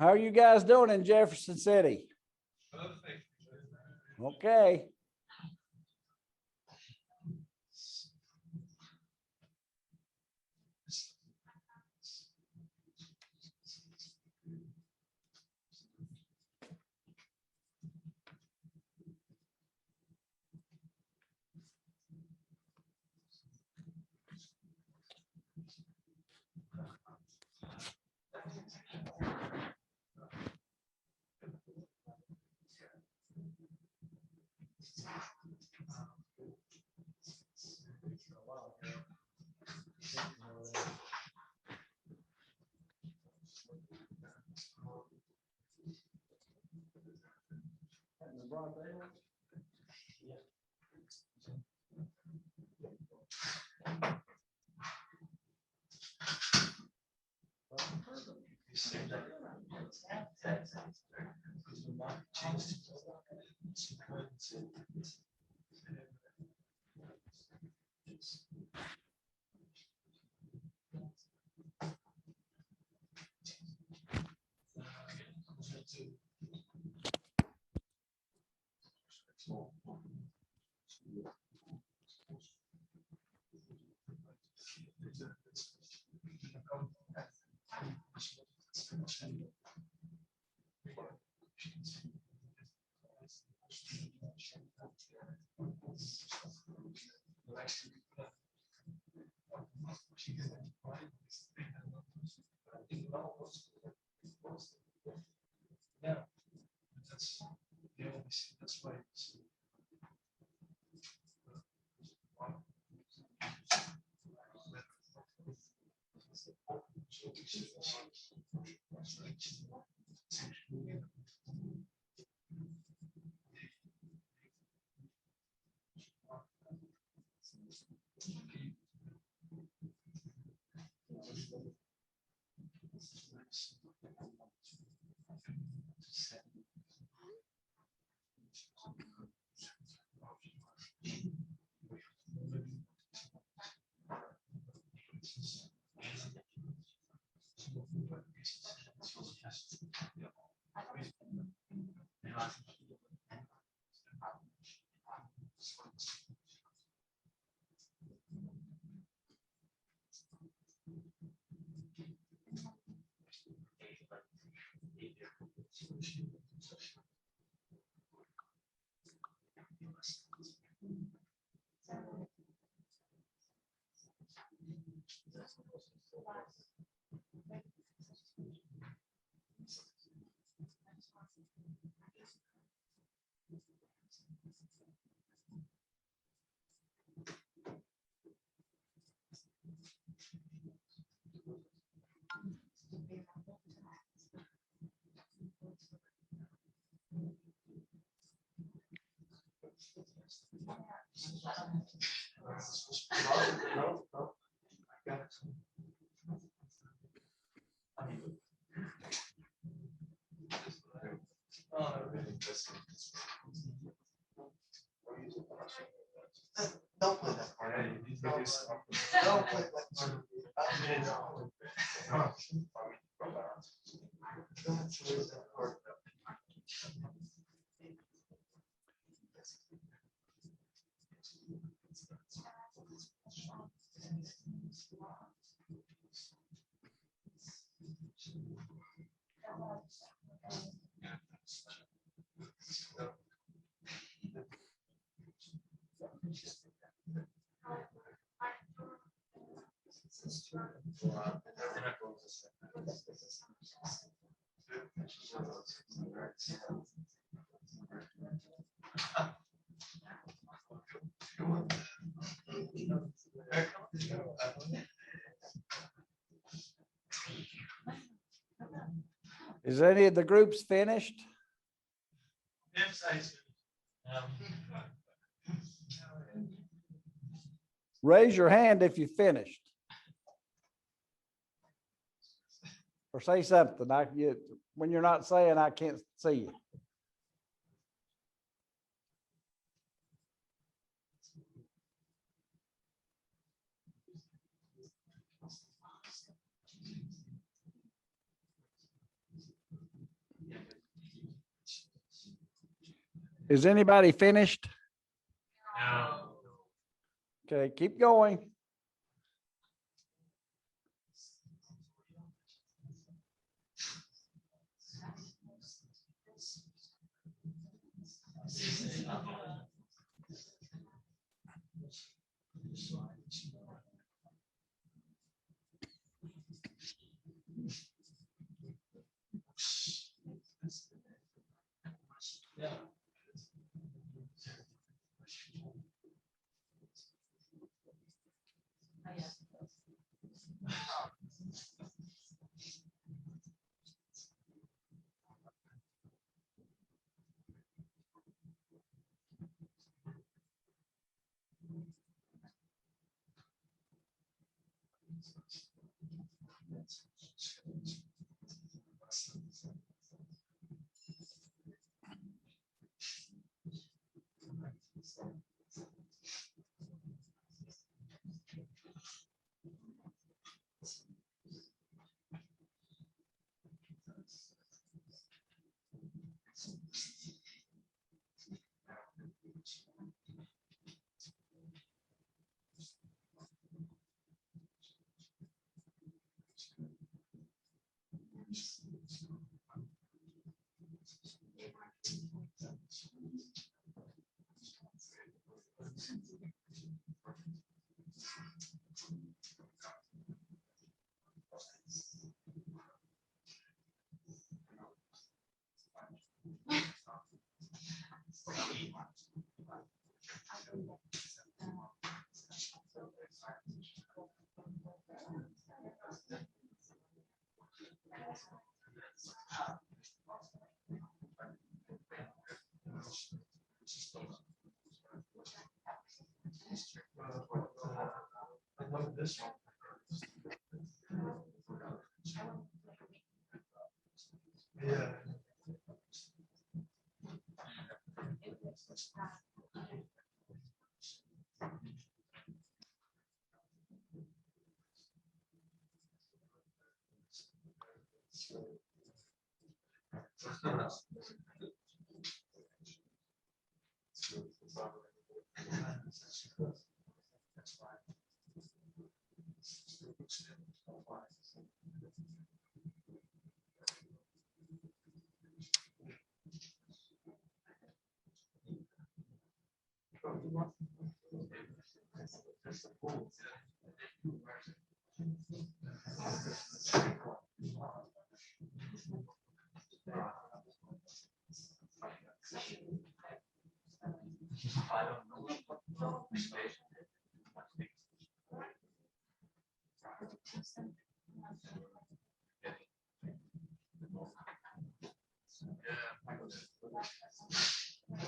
How are you guys doing in Jefferson City? Okay. No, no. I got it. I mean, don't play that part. Don't play that part. Is any of the groups finished? Raise your hand if you finished. Or say something. When you're not saying, I can't see you. Is anybody finished? No. Okay, keep going. Yeah.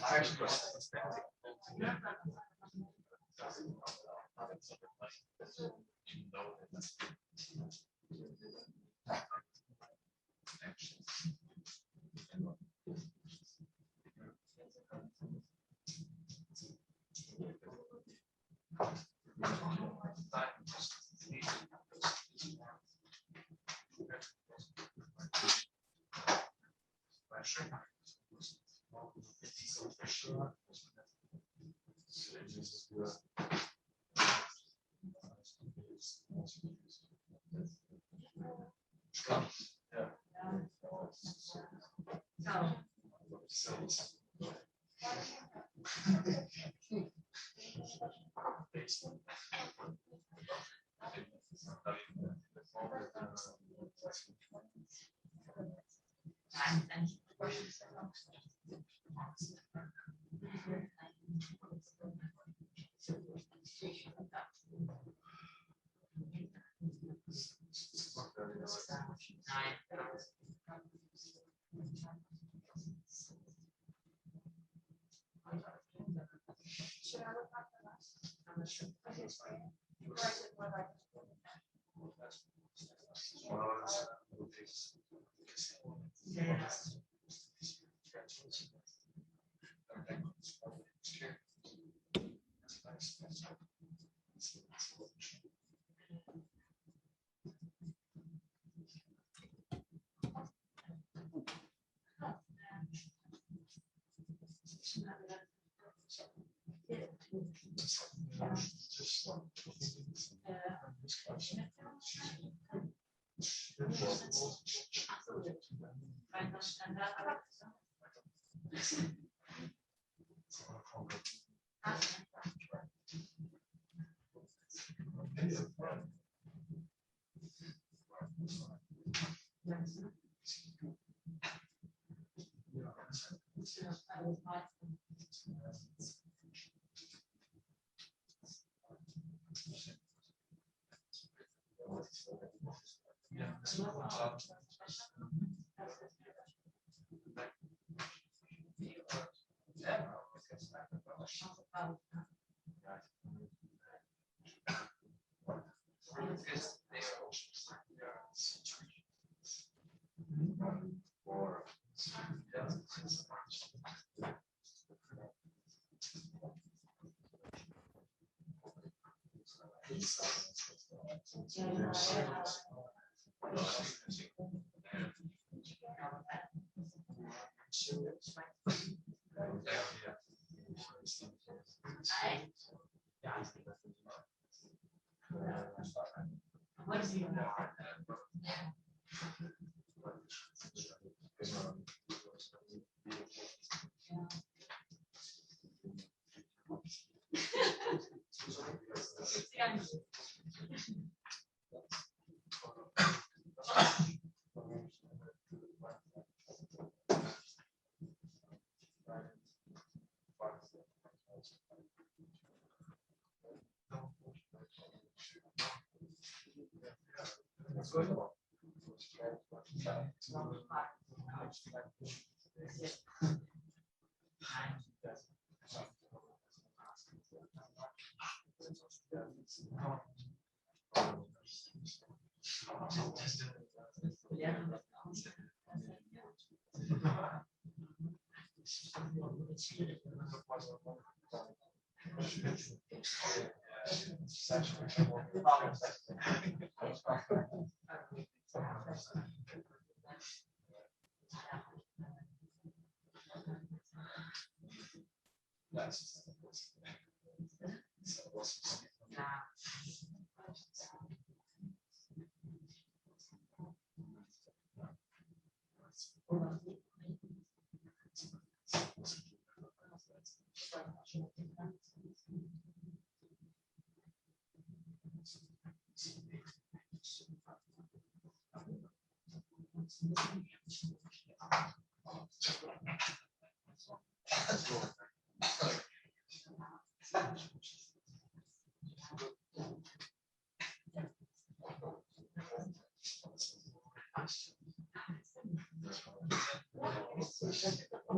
I actually was expecting Should I look up the last? Okay, sorry. Or I did what I-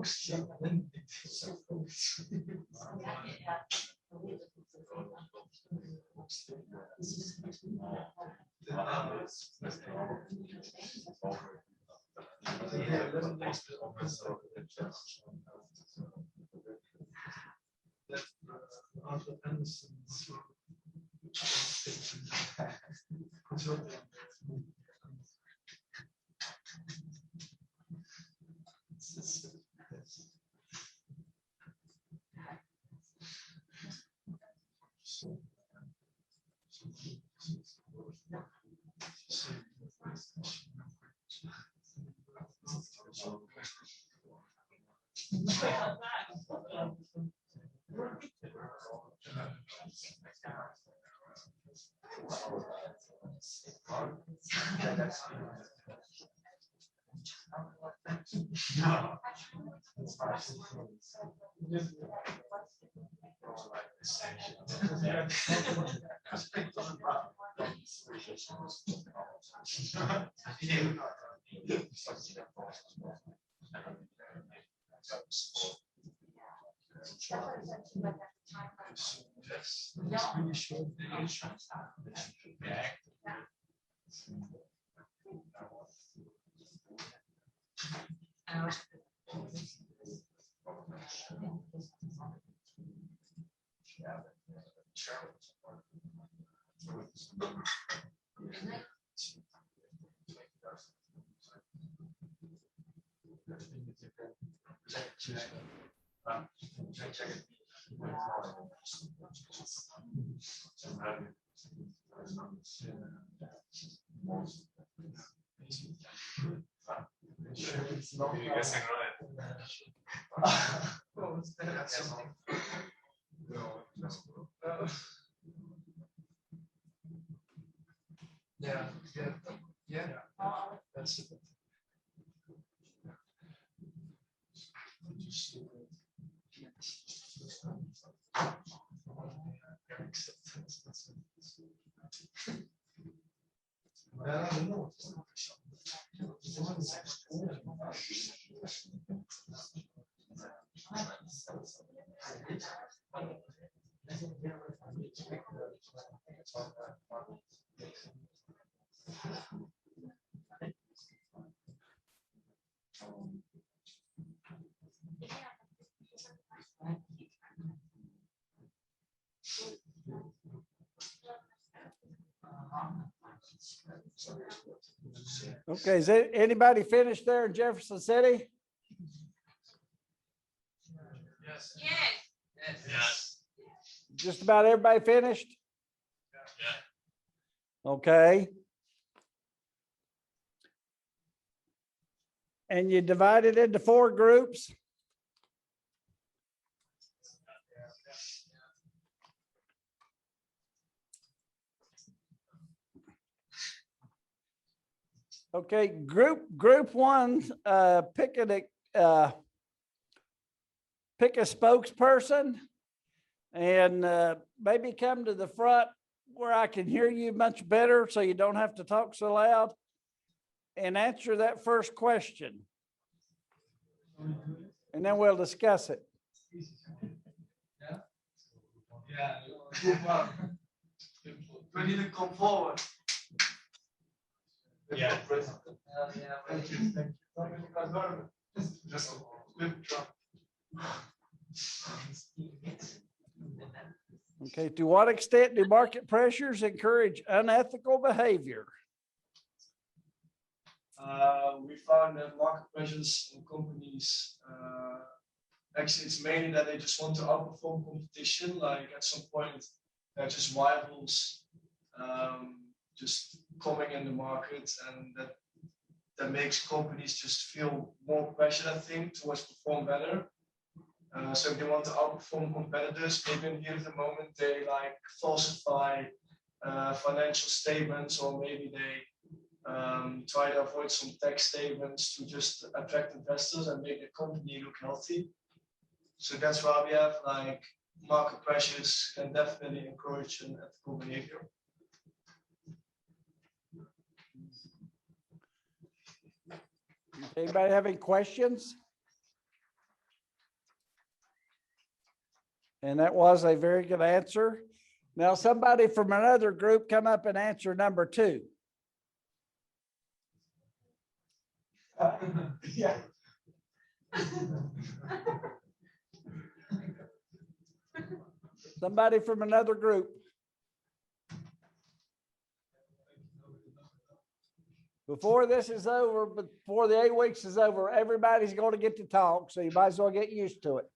Yeah, yeah. That's it. Okay, is anybody finished there in Jefferson City? Yes. Yes. Yes. Just about everybody finished? Okay. And you divided into 4 groups? Okay, group 1, pick a spokesperson and maybe come to the front where I can hear you much better so you don't have to talk so loud and answer that first question. And then we'll discuss it. Yeah. We need to come forward. Yeah. Thank you. Just flip drop. Okay, to what extent do market pressures encourage unethical behavior? We found that market pressures in companies, actually it's mainly that they just want to outperform competition. Like at some point, they're just rivals, just coming in the market, and that makes companies just feel more pressure, I think, towards perform better. So if they want to outperform competitors, maybe in the heat of the moment they like falsify financial statements, or maybe they try to avoid some tax statements to just attract investors and make the company look healthy. So that's why we have like market pressures can definitely encourage an ethical behavior. Anybody have any questions? And that was a very good answer. Now, somebody from another group come up and answer number 2. Yeah. Somebody from another group. Before this is over, before the 8 weeks is over, everybody's going to get to talk, so you might as well get used to it.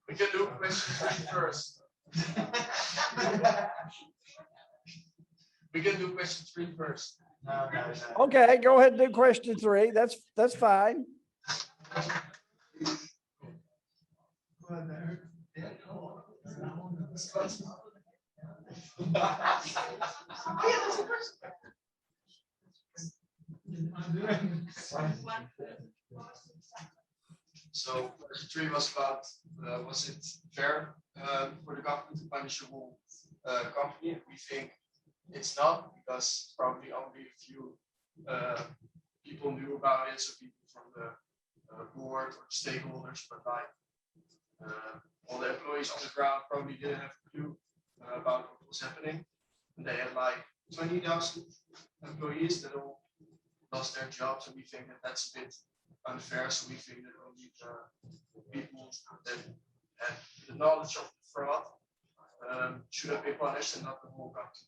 We can do question 3 first. We can do question 3 first. No. Okay, go ahead and do question 3. That's fine. So question 3 was about was it fair for the government to punish a whole company? We think it's not, because probably only a few people knew about it, so people from the board or stakeholders, but like all the employees on the ground probably didn't have a clue about what was happening. And they had like 20,000 employees that all lost their jobs, and we think that that's a bit unfair. So we think that only people that had the knowledge of the fraud should have been punished, and not the whole country.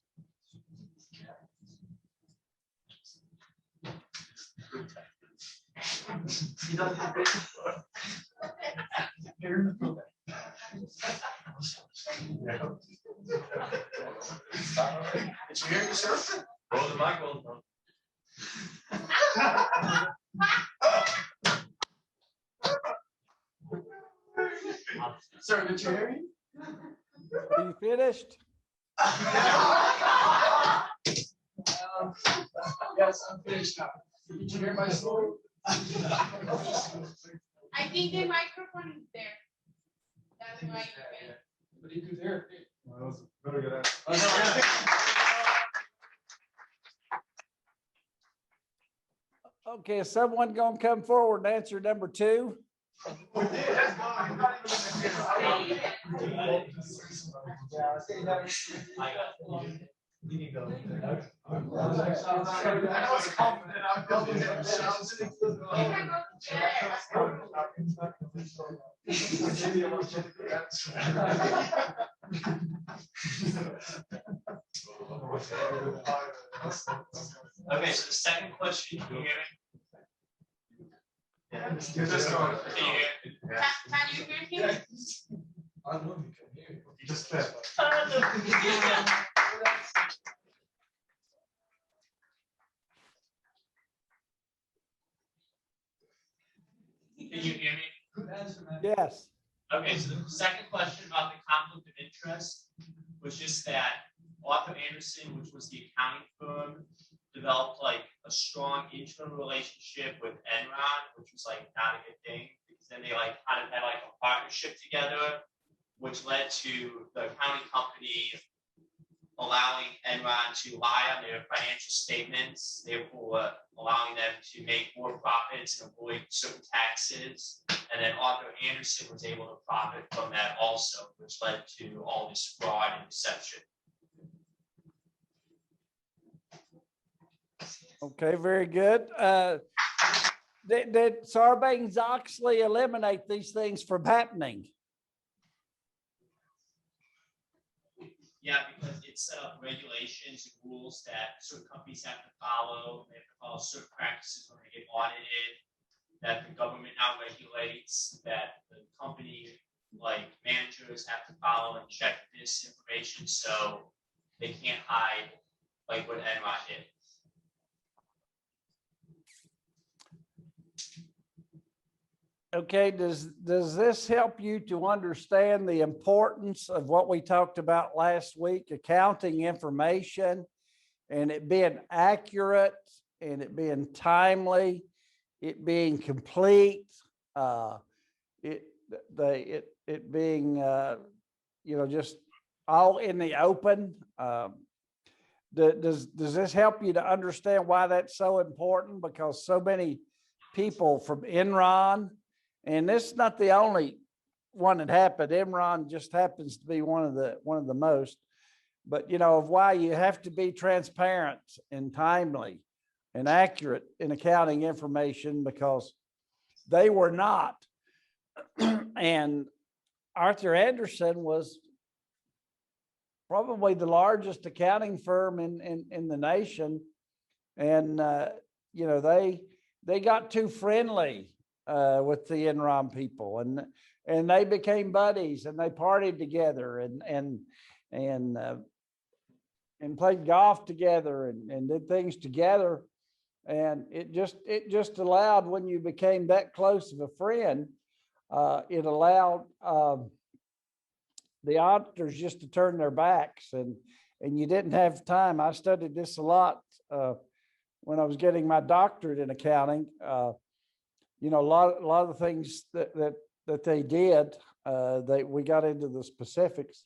Did you hear me, sir? Roll the mic, roll the Sir, did you hear me? Are you finished? Yes, I'm finished now. Did you hear my story? I think the microphone is there. That's why you can. But you could hear it. That was a very good answer. Okay, is someone gonna come forward and answer number 2? Okay, so the second question, can you hear me? Yeah. Can you hear me? Can you hear him? I know you can hear it. You just clap. Can you hear me? Good answer, man. Yes. Okay, so the second question about the conflict of interest was just that Arthur Anderson, which was the accounting firm, developed like a strong internal relationship with Enron, which was like not a good thing, because then they like kind of had like a partnership together, which led to the accounting company allowing Enron to lie on their financial statements, therefore allowing them to make more profits and avoid certain taxes. And then Arthur Anderson was able to profit from that also, which led to all this fraud and deception. Okay, very good. Did Sarbanes-Oxley eliminate these things from happening? Yeah, because it set up regulations and rules that certain companies have to follow. They have to follow certain practices when they get audited, that the government now regulates, that the company, like managers, have to follow and check this information, so they can't hide like what Enron did. Okay, does this help you to understand the importance of what we talked about last week, accounting information and it being accurate and it being timely, it being complete, it being just all in the open? Does this help you to understand why that's so important? Because so many people from Enron, and this is not the only one that happened. Enron just happens to be one of the most, but of why you have to be transparent and timely and accurate in accounting information, because they were not. And Arthur Andersen was probably the largest accounting firm in the nation, and they got too friendly with the Enron people, and they became buddies, and they partied together and played golf together and did things together, and it just allowed, when you became that close of a friend, it allowed the auditors just to turn their backs, and you didn't have time. I studied this a lot when I was getting my doctorate in accounting. A lot of the things that they did, we got into the specifics,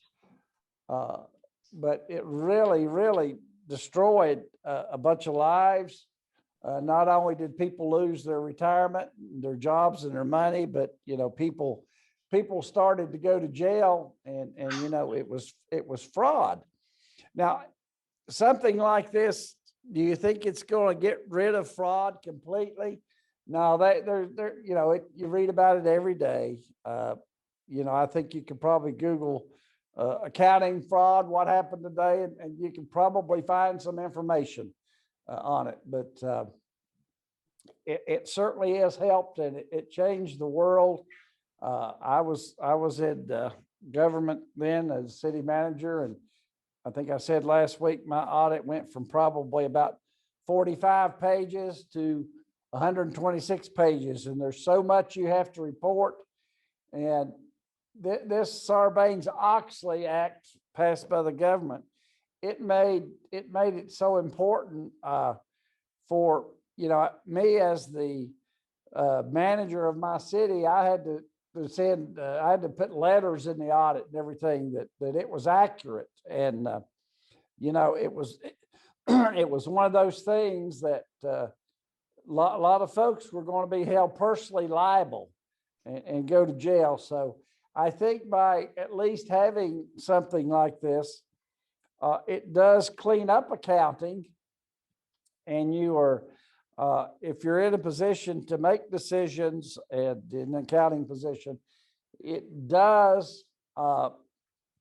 but it really destroyed a bunch of lives. Not only did people lose their retirement, their jobs, and their money, but people started to go to jail, and it was fraud. Now, something like this, do you think it's going to get rid of fraud completely? No, you read about it every day. I think you could probably Google accounting fraud, what happened today, and you can probably find some information on it. But it certainly has helped, and it changed the world. I was in government then as city manager, and I think I said last week my audit went from probably about 45 pages to 126 pages, and there's so much you have to report. And this Sarbanes-Oxley Act passed by the government, it made it so important for me as the manager of my city. I had to put letters in the audit and everything that it was accurate, and it was it was one of those things that a lot of folks were going to be held personally liable and go to jail. So I think by at least having something like this, it does clean up accounting, and you are, if you're in a position to make decisions and in an accounting position, it does,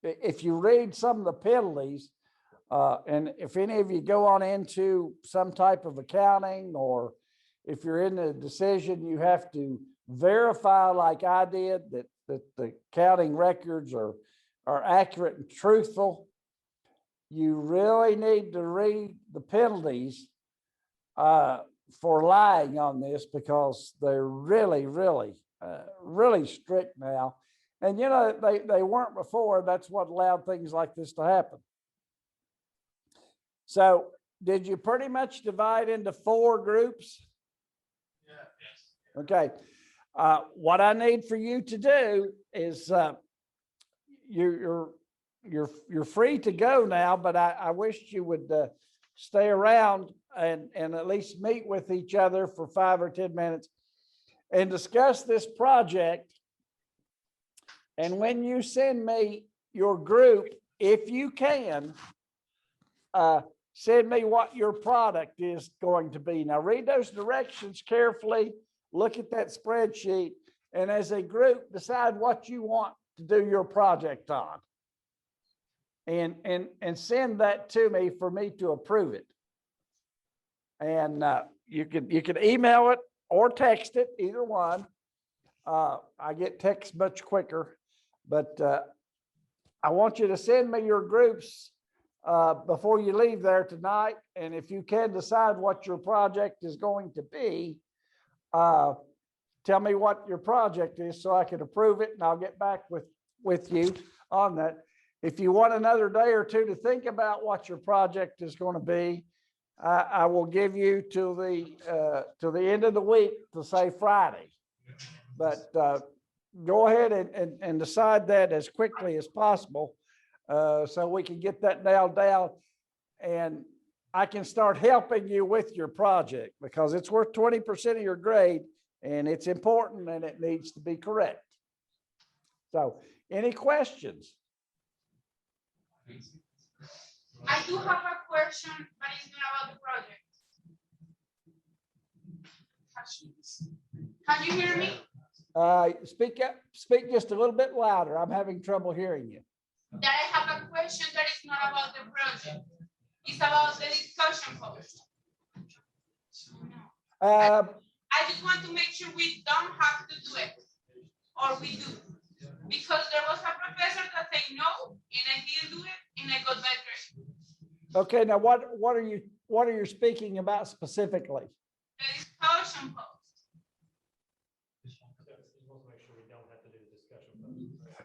if you read some of the penalties, and if any of you go on into some type of accounting, or if you're in a decision, you have to verify, like I did, that the accounting records are accurate and truthful. You really need to read the penalties for lying on this, because they're really strict now. And they weren't before. That's what allowed things like this to happen. So did you pretty much divide into 4 groups? Yeah. Okay. What I need for you to do is you're free to go now, but I wish you would stay around and at least meet with each other for 5 or 10 minutes and discuss this project. And when you send me your group, if you can, send me what your product is going to be. Now read those directions carefully, look at that spreadsheet, and as a group, decide what you want to do your project on. And send that to me for me to approve it. And you can email it or text it, either one. I get text much quicker, but I want you to send me your groups before you leave there tonight. And if you can decide what your project is going to be, tell me what your project is so I can approve it and I'll get back with you on that. If you want another day or two to think about what your project is going to be, I will give you till the end of the week to say Friday. But go ahead and decide that as quickly as possible so we can get that nailed down and I can start helping you with your project because it's worth 20% of your grade and it's important and it needs to be correct. So any questions? I do have a question, but it's not about the project. Can you hear me? Speak up, speak just a little bit louder. I'm having trouble hearing you. That I have a question that is not about the project. It's about the discussion post. I just want to make sure we don't have to do it, or we do. Because there was a professor that said no, and I didn't do it, and I got bad grades. Okay, now what are you speaking about specifically? The discussion post.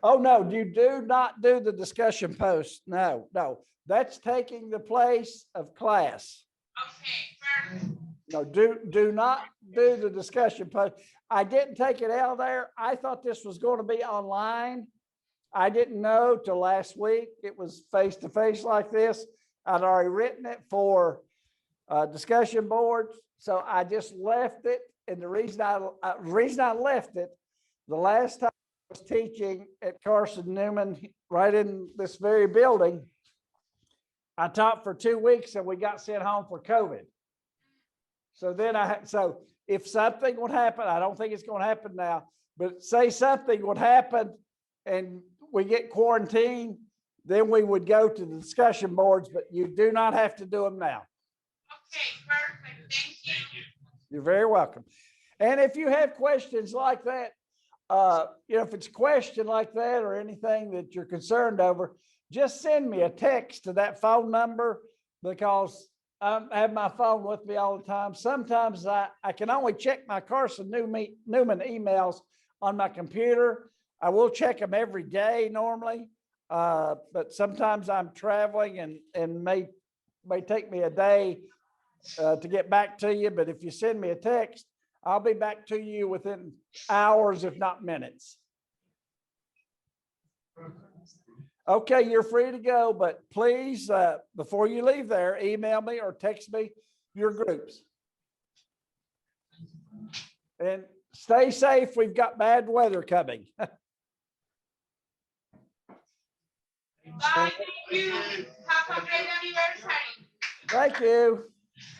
Oh, no, you do not do the discussion post. No, that's taking the place of class. Okay, perfect. No, do not do the discussion post. I didn't take it out there. I thought this was going to be online. I didn't know till last week it was face to face like this. I'd already written it for discussion boards, so I just left it. And the reason I left it, the last time I was teaching at Carson-Newman, right in this very building, I taught for 2 weeks and we got sent home for COVID. So then so if something would happen, I don't think it's going to happen now, but say something would happen and we get quarantined, then we would go to the discussion boards, but you do not have to do them now. Okay, perfect. Thank you. You're very welcome. And if you have questions like that, if it's a question like that or anything that you're concerned over, just send me a text to that phone number because I have my phone with me all the time. Sometimes I can only check my Carson-Newman emails on my computer. I will check them every day normally, but sometimes I'm traveling and may take me a day to get back to you. But if you send me a text, I'll be back to you within hours, if not minutes. Okay, you're free to go, but please, before you leave there, email me or text me your groups. And stay safe. We've got bad weather coming. Bye. Thank you. Have a great anniversary. Thank you.